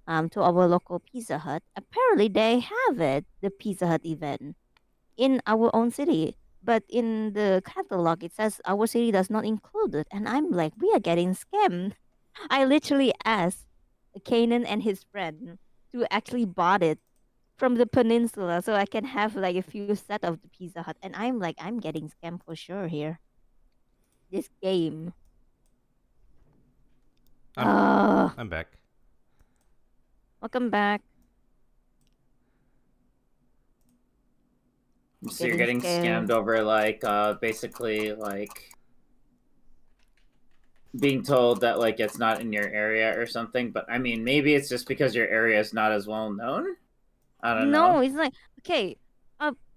to our local Pizza Hut, apparently they have the Pizza Hut event in our own city. But in the catalog, it says our city does not include it. And I'm like, we are getting scammed. I literally asked Kanan and his friend to actually bought it from the peninsula so I can have like a few set of the Pizza Hut. And I'm like, I'm getting scammed for sure here. This game. I'm back. Welcome back. So you're getting scammed over like basically like being told that like it's not in your area or something. But I mean, maybe it's just because your area is not as well known. I don't know. No, it's like okay.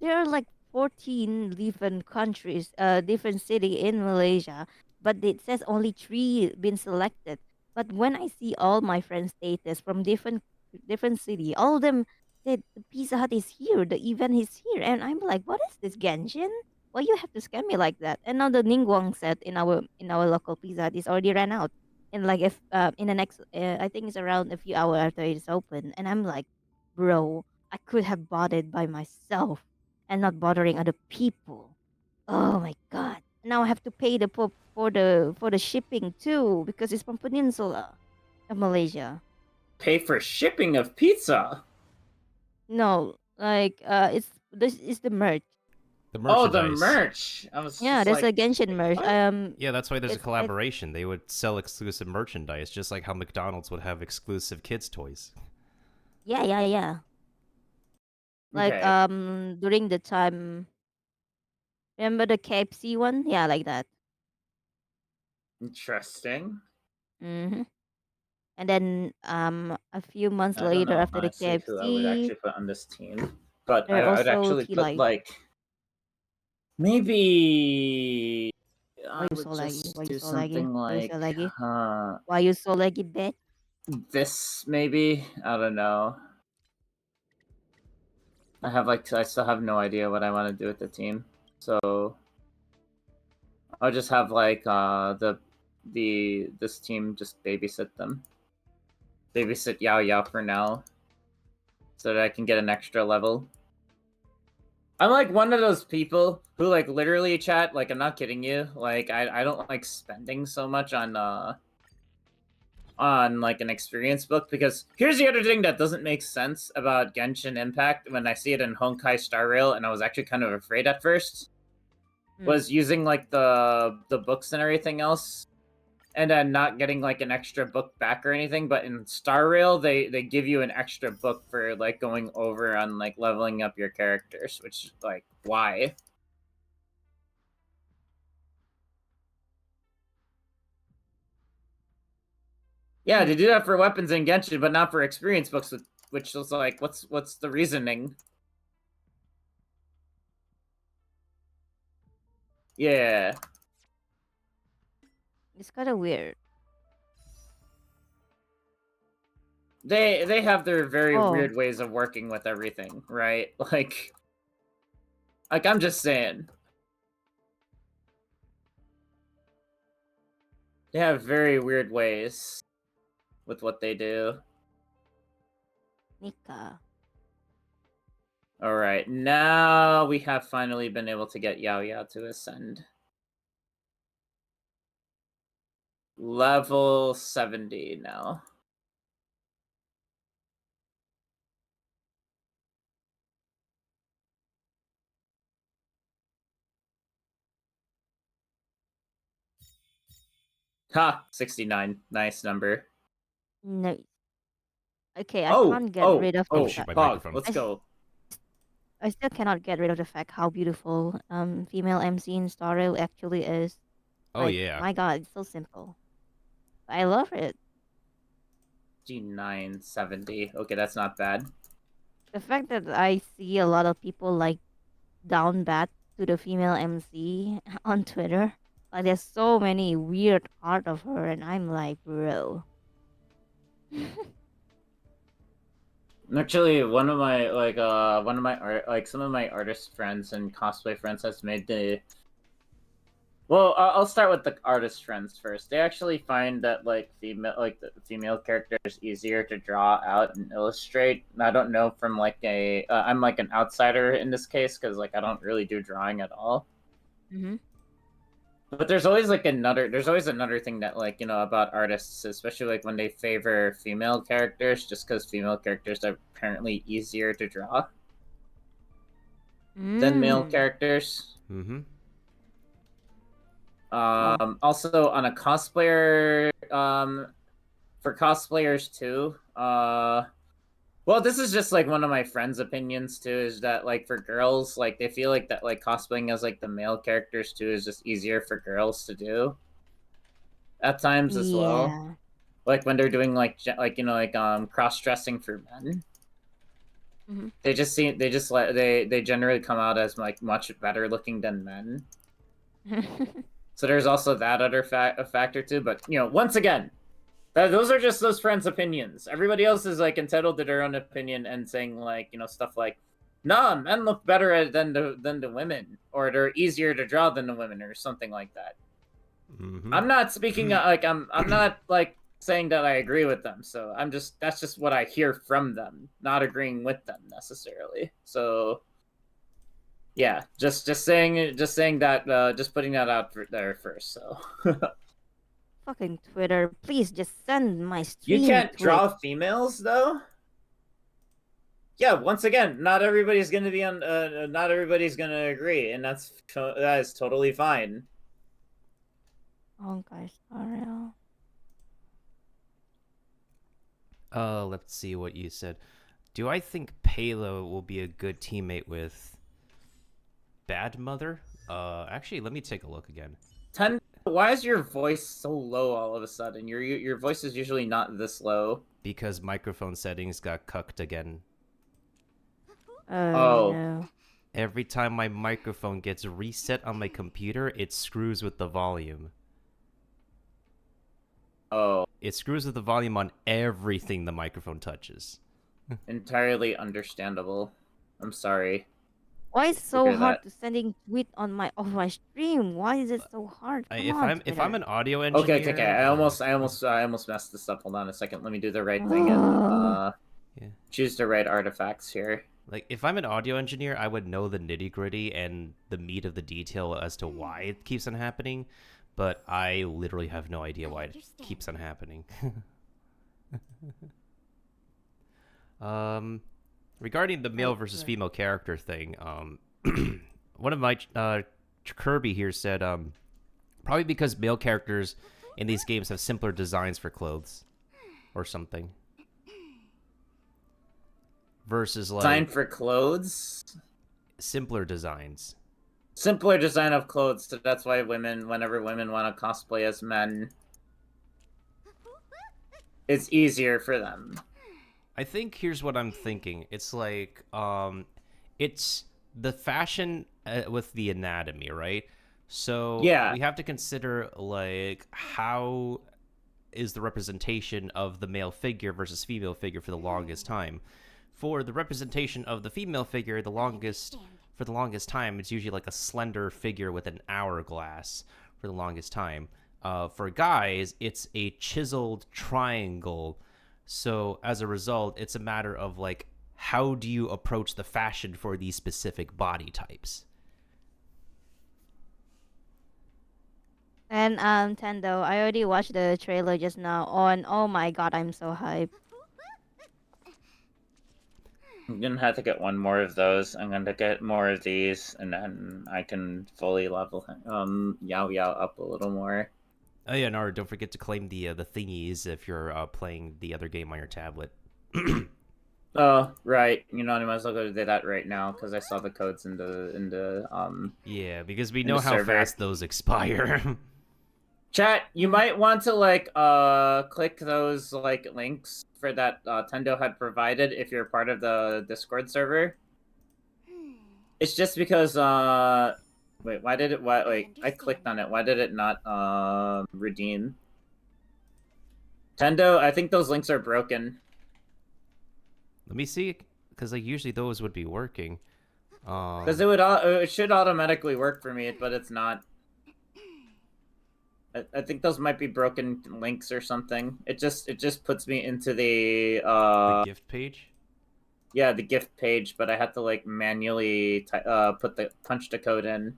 There are like 14 different countries, different city in Malaysia, but it says only 3 been selected. But when I see all my friends' status from different city, all of them said the Pizza Hut is here, the event is here, and I'm like, what is this Genshin? Why you have to scam me like that? And now the Ningguang set in our local Pizza Hut is already ran out. And like if in the next, I think it's around a few hours after it's open, and I'm like, bro, I could have bought it by myself and not bothering other people. Oh my god! Now I have to pay for the shipping too because it's from Peninsula of Malaysia. Pay for shipping of pizza? No, like this is the merch. The merchandise. Oh, the merch. There's a Genshin merch. Yeah, that's why there's a collaboration. They would sell exclusive merchandise, just like how McDonald's would have exclusive kids' toys. Yeah. Like during the time, remember the KFC one? Yeah, like that. Interesting. Mm-hmm. And then a few months later after the KFC, who I would actually put on this team, but there I would also actually put T-Life. like maybe Why I you would so laggy? just Why you do so laggy? something Why you like so laggy? Why you so laggy, bitch? this maybe. I don't know. I still have no idea what I want to do with the team. So I'll just have like this team just babysit them. Babysit Yao Yao for now, so that I can get an extra level. I'm like one of those people who like literally chat, like I'm not kidding you, like I don't like spending so much on like an experience book, because here's the other thing that doesn't make sense about Genshin Impact when I see it in Honkai Star Rail, and I was actually kind of afraid at first, was using like the books and everything else, and then not getting like an extra book back or anything. But in Star Rail, they give you an extra book for like going over on like leveling up your characters, which like why? Yeah, they do that for weapons in Genshin, but not for experience books, which was like, what's the reasoning? Yeah. It's kind of weird. They have their very Oh. weird ways of working with everything, right? Like I'm just saying. They have very weird ways with what they do. Nika. Alright, now we have finally been able to get Yao Yao to ascend. Level 70 now. Ha! 69. Nice number. No. Okay, I can't get rid of the shoot, my Pog, microphone. let's go. I still cannot get rid of the fact how beautiful female MC in Star Rail actually is. Oh, Like, yeah. my god, it's so simple. I love it. G970. Okay, that's not bad. The fact that I see a lot of people like down bad to the female MC on Twitter. Like there's so many weird art of her, and I'm like, bro. Actually, one of my some of my artist friends and cosplay friends has made the. Well, I'll start with the artist friends first. They actually find that the female character is easier to draw out and illustrate. I don't know from like I'm like an outsider in this case because like I don't really do drawing at all. Mm-hmm. But there's always another thing that like about artists, especially like when they favor female characters, just because female characters are apparently easier to draw than male characters. Mm-hmm. Also on a cosplayer, for cosplayers too, well, this is just like one of my friends' opinions too, is that like for girls, like they feel like that like cosplaying as like the male characters too is just easier for girls to do at times as well. Like when they're doing cross-dressing for men. Mm-hmm. They generally come out as like much better looking than men. So there's also that other factor too. But once again, those are just those friends' opinions. Everybody else is like entitled to their own opinion and saying like stuff like, "Nah, men look better than the women, or they're easier to draw than the women," or something like that. Mm-hmm. I'm not speaking like I'm not like saying that I agree with them. So that's just what I hear from them, not agreeing with them necessarily. So yeah, just saying that, just putting that out there first. So Fucking Twitter, please just send my stream. You can't draw females though. Yeah, once again, not everybody's gonna be on. Not everybody's gonna agree, and that is totally fine. Oh gosh, sorry. Let's see what you said. Do I think Palo will be a good teammate with Bad Mother? Actually, let me take a look again. Why is your voice so low all of a sudden? Your voice is usually not this low. Because microphone settings got cucked again. Oh. No. Every time my microphone gets reset on my computer, it screws with the volume. Oh. It screws with the volume on everything the microphone touches. Entirely understandable. I'm sorry. Why is it to so hear hard that. to sending tweet on my stream? Why is it so hard? Come If on, I'm Twitter. an audio Okay, engineer, okay, okay. I almost messed this up. Hold on a second. Let me do the right thing and yeah. choose the right artifacts here. Like, if I'm an audio engineer, I would know the nitty-gritty and the meat of the detail as to why it keeps on happening, but I literally have no idea why it keeps on happening. Regarding the male versus female character thing, one of my Kirby here said, probably because male characters in these games have simpler designs for clothes or something. Versus like Design for clothes? Simpler designs. Simpler design of clothes, so that's why whenever women want to cosplay as men, it's easier for them. I think here's what I'm thinking. It's like, it's the fashion with the anatomy, right? So yeah, we have to consider like how is the representation of the male figure versus female figure for the longest time. For the representation of the female figure, for the longest time, it's usually like a slender figure with an hourglass for the longest time. For guys, it's a chiseled triangle. So as a result, it's a matter of like, how do you approach the fashion for these specific body types? And Tendo, I already watched the trailer just now on. Oh my god, I'm so hyped. I'm gonna have to get one more of those. I'm gonna get more of these, and then I can fully level Yao Yao up a little more. Oh yeah, Nara, don't forget to claim the thingies if you're playing the other game on your tablet. Oh, right. You know, I might as well go do that right now because I saw the codes in the Yeah, because we know how fast those expire. Chat, you might want to like click those like links for that Tendo had provided if you're part of the Discord server. It's just because wait, wait, I clicked on it. Why did it not redeem? Tendo, I think those links are broken. Let me see, because like usually those would be working. Because it should automatically work for me, but it's not. I think those might be broken links or something. It just puts me into the gift page. Yeah, the gift page, but I have to like manually punch the code in.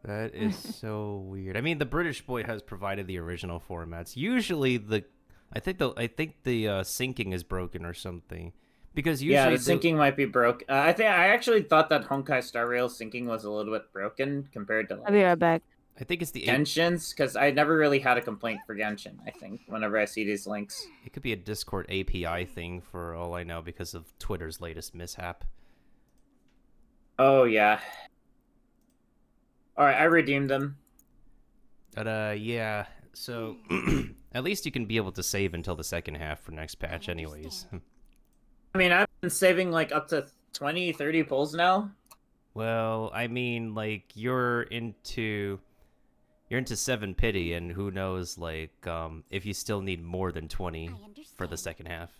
That is so weird. I mean, the British boy has provided the original formats. Usually, I think the syncing is broken or something. Because usually the syncing might be broke. I actually thought that Honkai Star Rail syncing was a little bit broken compared to. I'll be right back. I think it's the Genshin's, because I never really had a complaint for Genshin. I think whenever I see these links, it could be a Discord API thing for all I know because of Twitter's latest mishap. Oh yeah. All right, I redeemed them. But yeah, so at least you can be able to save until the second half for next patch, anyways. I mean, I've been saving like up to 20, 30 pulls now. Well, I mean, like you're into 7 pity, and who knows, like, if you still need more than 20 for the second half.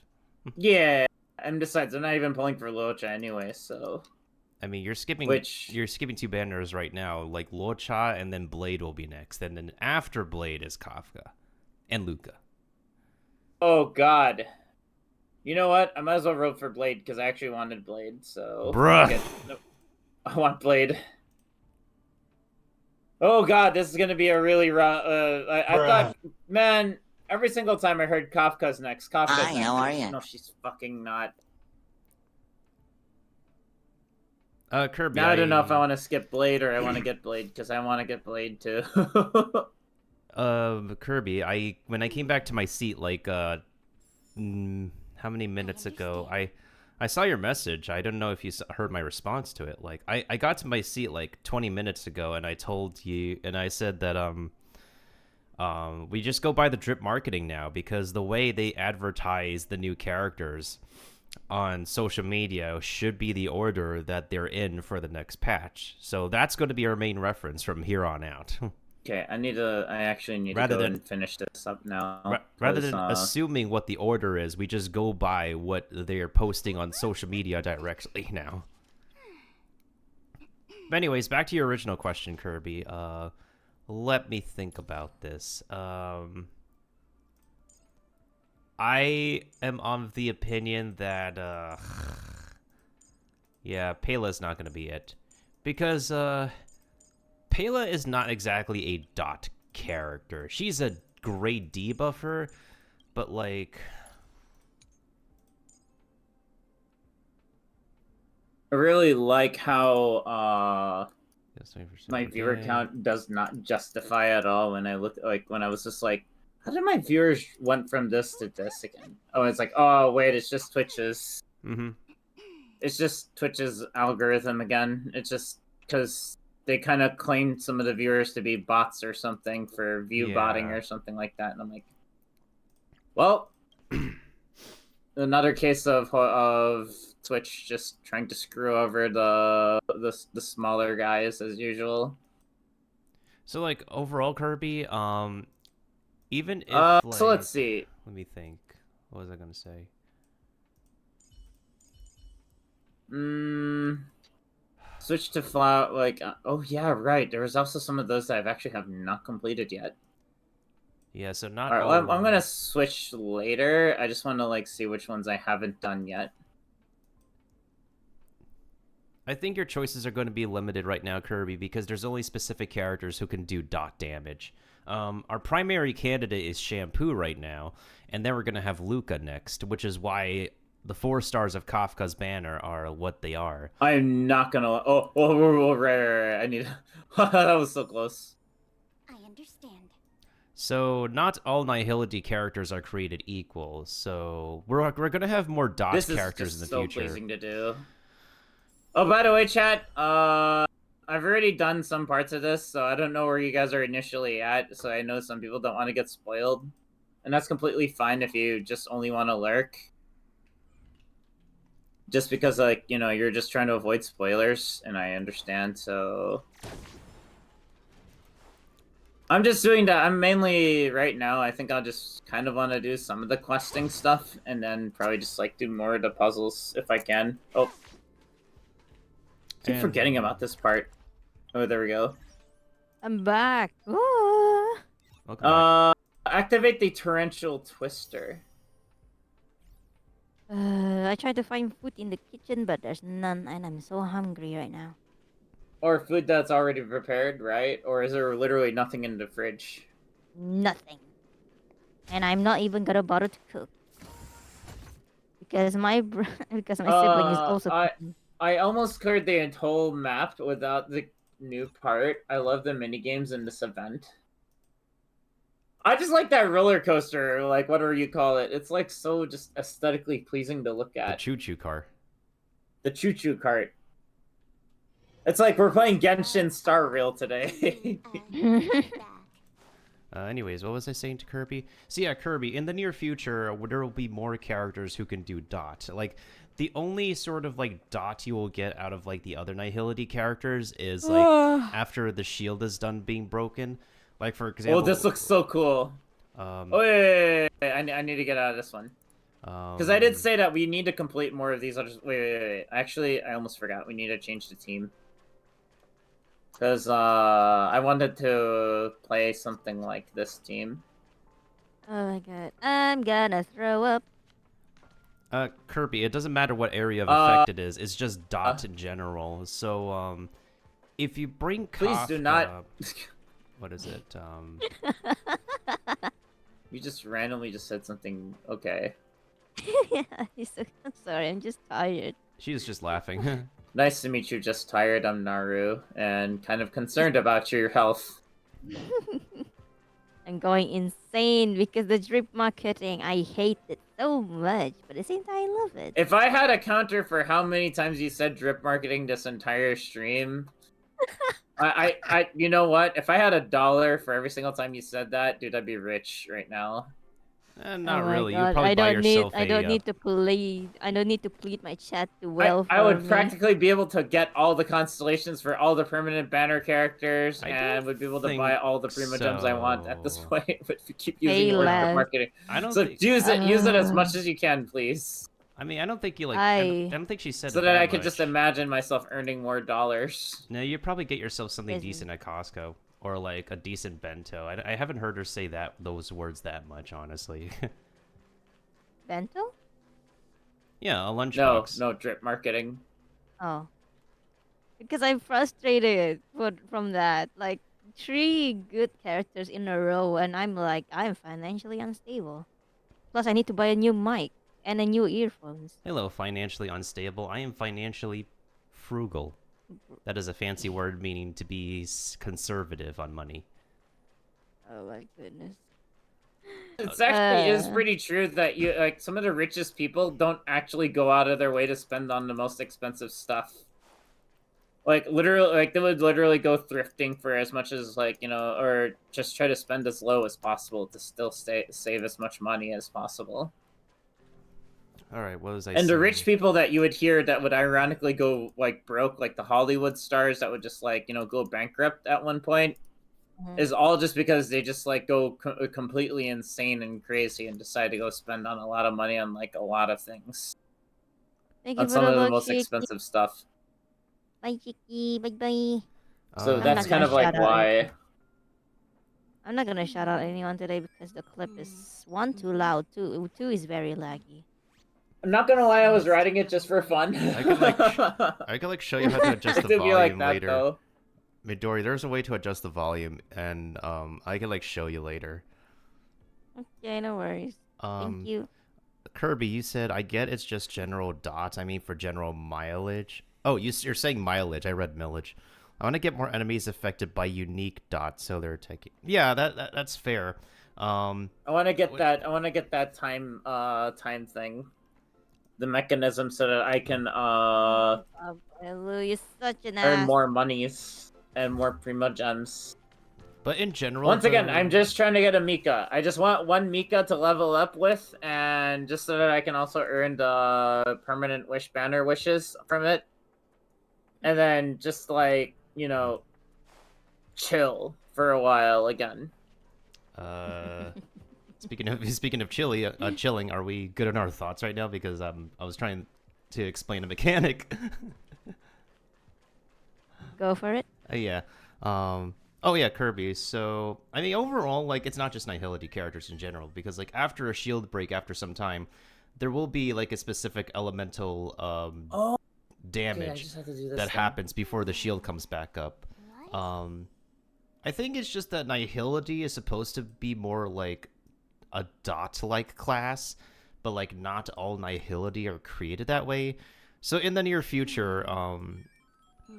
Yeah, and besides, I'm not even pulling for Locha anyway, so. I mean, you're skipping 2 banners right now, like Locha, and then Blade will be next, and then after Blade is Kafka and Luca. Oh God. You know what? I might as well vote for Blade because I actually wanted Blade, so. Bruh. I want Blade. Oh God, this is gonna be a really raw. I thought, man, every single time I heard Kafka's next, Kafka's Hi, next. how are you? No, she's fucking not. Kirby. Now I don't know if I want to skip Blade or I want to get Blade because I want to get Blade too. Kirby, when I came back to my seat, like, how many minutes ago, I saw your message. I don't know if you heard my response to it. Like, I got to my seat like 20 minutes ago, and I told you, and I said that we just go by the drip marketing now because the way they advertise the new characters on social media should be the order that they're in for the next patch. So that's going to be our main reference from here on out. Okay, I actually need to go and finish this up now. Rather than assuming what the order is, we just go by what they're posting on social media directly now. But anyways, back to your original question, Kirby. Let me think about this. I am of the opinion that, yeah, Pela's not going to be it. Because, Pela is not exactly a dot character. She's a great debuffer, but, like... I really like how, my viewer count does not justify at all when I look, like, when I was just like, how did my viewers went from this to this again? Oh, it's like, oh, wait, it's just Twitch's. Mm-hmm. It's just Twitch's algorithm again. It's just because they kind of claimed some of the viewers to be bots or something for view botting or something like that. And I'm like, well, another case of Twitch just trying to screw over the smaller guys as usual. So, like, overall, Kirby, even if, like, so let's see. Let me think. What was I gonna say? Switch to flat, like, oh yeah, right. There was also some of those that I've actually have not completed yet. Yeah, so not all right, all... well, I'm gonna switch later. I just want to, like, see which ones I haven't done yet. I think your choices are going to be limited right now, Kirby, because there's only specific characters who can do dot damage. Our primary candidate is Shampoo right now, and then we're going to have Luca next, which is why the 4 stars of Kafka's banner are what they are. I'm not gonna... Oh, right. I need... That was so close. I understand. So, not all Nihility characters are created equal, so we're going to have more dot characters in the future. This is so pleasing to do. Oh, by the way, chat, I've already done some parts of this, so I don't know where you guys are initially at, so I know some people don't want to get spoiled. And that's completely fine if you just only want to lurk. Just because, like, you know, you're just trying to avoid spoilers, and I understand, so... I'm just doing that. I'm mainly, right now, I think I'll just kind of want to do some of the questing stuff, and then probably just, like, do more of the puzzles if I can. Oh. I keep forgetting about this part. Oh, there we go. I'm back. Ooh. Activate the torrential twister. I tried to find food in the kitchen, but there's none, and I'm so hungry right now. Or food that's already prepared, right? Or is there literally nothing in the fridge? Nothing. And I'm not even gonna bother to cook. Because my sibling is also cooking. I almost cleared the whole map without the new part. I love the minigames in this event. I just like that roller coaster, like whatever you call it. It's like so just aesthetically pleasing to look at. The choo-choo car. The choo-choo cart. It's like we're playing Genshin Star Rail today. Anyways, what was I saying to Kirby? So yeah, Kirby, in the near future, there will be more characters who can do dot. Like, the only sort of, like, dot you will get out of, like, the other Nihility characters is, like, after the shield is done being broken. Like, for example... Oh, this looks so cool. Wait. I need to get out of this one. Because I did say that we need to complete more of these. I'll just... Wait. Actually, I almost forgot. We need to change the team. Because, I wanted to play something like this team. Oh my god. I'm gonna throw up. Kirby, it doesn't matter what area of effect it is. It's just dot in general. So, if you bring Kafka... Please do not... What is it? You just randomly just said something... Okay. Yeah, I'm sorry. I'm just tired. She's just laughing. Nice to meet you, just tired. I'm Naru, and kind of concerned about your health. I'm going insane because the drip marketing, I hate it so much, but at the same time, I love it. If I had a counter for how many times you said drip marketing this entire stream, I you know what? If I had $1 for every single time you said that, dude, I'd be rich right now. Not really. God. You probably buy yourself I don't need to plead. I don't need to plead my chat to well. I would practically be able to get all the constellations for all the permanent banner characters, and would be able to buy all the prima gems I want at this point. But if you keep using drip marketing, I don't. So use it as much as you can, please. I mean, I don't think you like. I don't think she said So it that I that could just much. imagine myself earning more dollars. No, you probably get yourself something Isn't. decent at Costco or like a decent bento. I haven't heard her say those words that much, honestly. Bento? Yeah, a lunchbox. No drip marketing. Oh. Because I'm frustrated from that. Like, 3 good characters in a row, and I'm like, I'm financially unstable. Plus, I need to buy a new mic and a new earphones. Hello, financially unstable. I am financially frugal. That is a fancy word meaning to be conservative on money. Oh my goodness. It's actually is pretty true that you like some of the richest people don't actually go out of their way to spend on the most expensive stuff. Like literally, like they would literally go thrifting for as much as like or just try to spend as low as possible to still save as much money as possible. All right, what was I? And the rich people that you would hear that would ironically go like broke, like the Hollywood stars that would just like go bankrupt at one point, is all just because they just like go completely insane and crazy and decide to go spend on a lot of money on like a lot of things. Thank you On for some the of the look, most Chicky. expensive stuff. Bye, Chicky. Bye-bye. So I'm that's not kind gonna of like shout out why. I'm not gonna shout out anyone today because the clip is 1 too loud, 2 is very laggy. I'm not gonna lie, I was writing it just for fun. I could like show you how to adjust the To be like volume that, later. though. Midori, there's a way to adjust the volume, and I can like show you later. Okay, no worries. Thank you. Kirby, you said I get it's just general dots. I mean for general mileage. Oh, you're saying mileage. I read millage. I want to get more enemies affected by unique dots, so they're taking. Yeah, that's fair. I want to get that. I want to get that time thing, the mechanism, so that I can You're such an earn ass. more monies and more prima gems. But in general, once again, I'm just trying to get a Mika. I just want one Mika to level up with, and just so that I can also earn the permanent wish banner wishes from it, and then just like chill for a while again. Speaking of chilling, are we good on our thoughts right now? Because I was trying to explain a mechanic. Go for it. Yeah. Oh yeah, Kirby. So I mean, overall, like it's not just Nihility characters in general, because like after a shield break, after some time, there will be like a specific elemental damage that happens before the shield comes back up. I think it's just that Nihility is supposed to be more like a dot-like class, but like not all Nihility are created that way. So in the near future,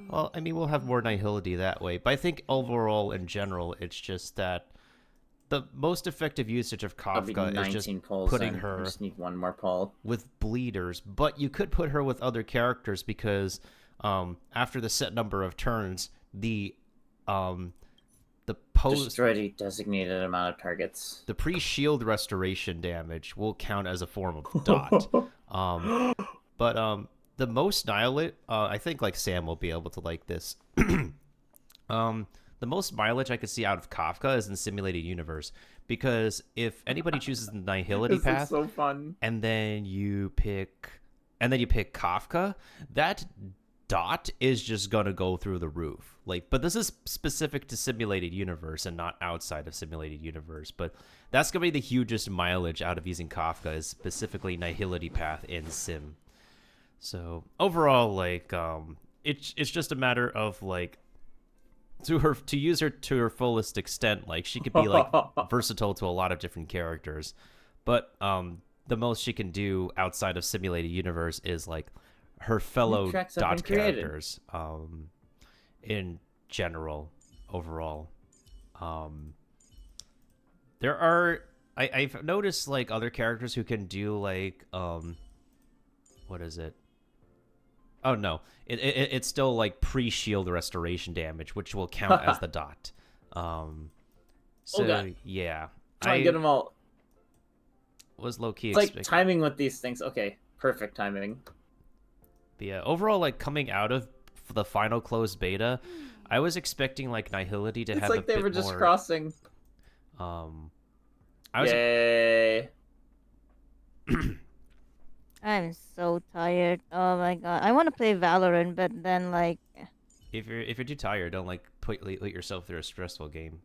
well, I mean, we'll have more Nihility that way. But I think overall, in general, it's just that the most effective usage of Kafka is just putting her I just need one more pull with bleeders. But you could put her with other characters because after the set number of turns, the destroy a designated amount of targets. The pre-shield restoration damage will count as a form of dot. But the most Nihilate, I think like Sam will be able to like this. The most mileage I could see out of Kafka is in Simulated Universe, because if anybody chooses the Nihility path, is so fun. and then you pick Kafka, that dot is just gonna go through the roof. Like, but this is specific to Simulated Universe and not outside of Simulated Universe. But that's gonna be the hugest mileage out of using Kafka, is specifically Nihility path in Sim. So overall, like, it's just a matter of like to use her to her fullest extent. Like, she could be like versatile to a lot of different characters, but the most she can do outside of Simulated Universe is like her fellow dot characters. In general, overall, there are I've noticed like other characters who can do like what is it? Oh no, it's still like pre-shield restoration damage, which will count as the dot. So yeah, Try and get them all. Was low key. It's like timing with these things. Okay, perfect timing. But yeah, overall, like coming out of the final closed beta, I was expecting like Nihility to have like a bit more. they were just crossing. I was. Yay. I'm so tired. Oh my god. I want to play Valorant, but then like If you're too tired, don't like put yourself through a stressful game.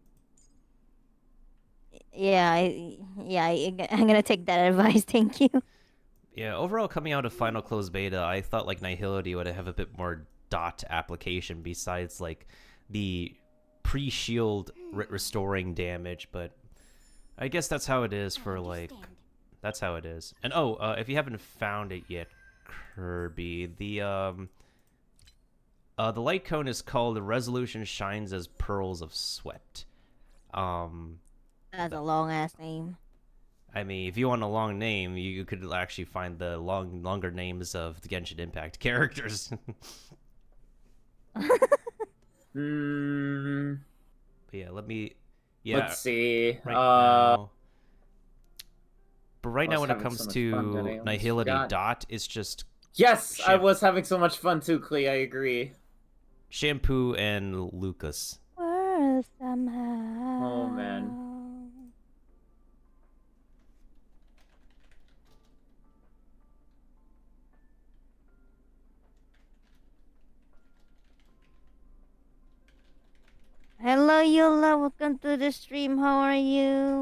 I'm gonna take that advice. Thank you. Yeah, overall, coming out of Final Close Beta, I thought like Nihility would have a bit more dot application besides like the pre-shield restoring damage, but I guess that's how it is for like that's how it is. And oh, if you haven't found it yet, Kirby, the light cone is called "The Resolution Shines as Pearls of Sweat." That's a long ass name. I mean, if you want a long name, you could actually find the longer names of the Genshin Impact characters. Hmm. But yeah, let me. Yeah. Let's see. Right now. But right I now, was when it having comes so much to fun that I almost Nihility forgot. Dot, it's just. Yes, I was having so much fun too, Klee. I agree. Shampoo and Lucas. Somehow. Oh man. Hello, Yola. Welcome to the stream. How are you?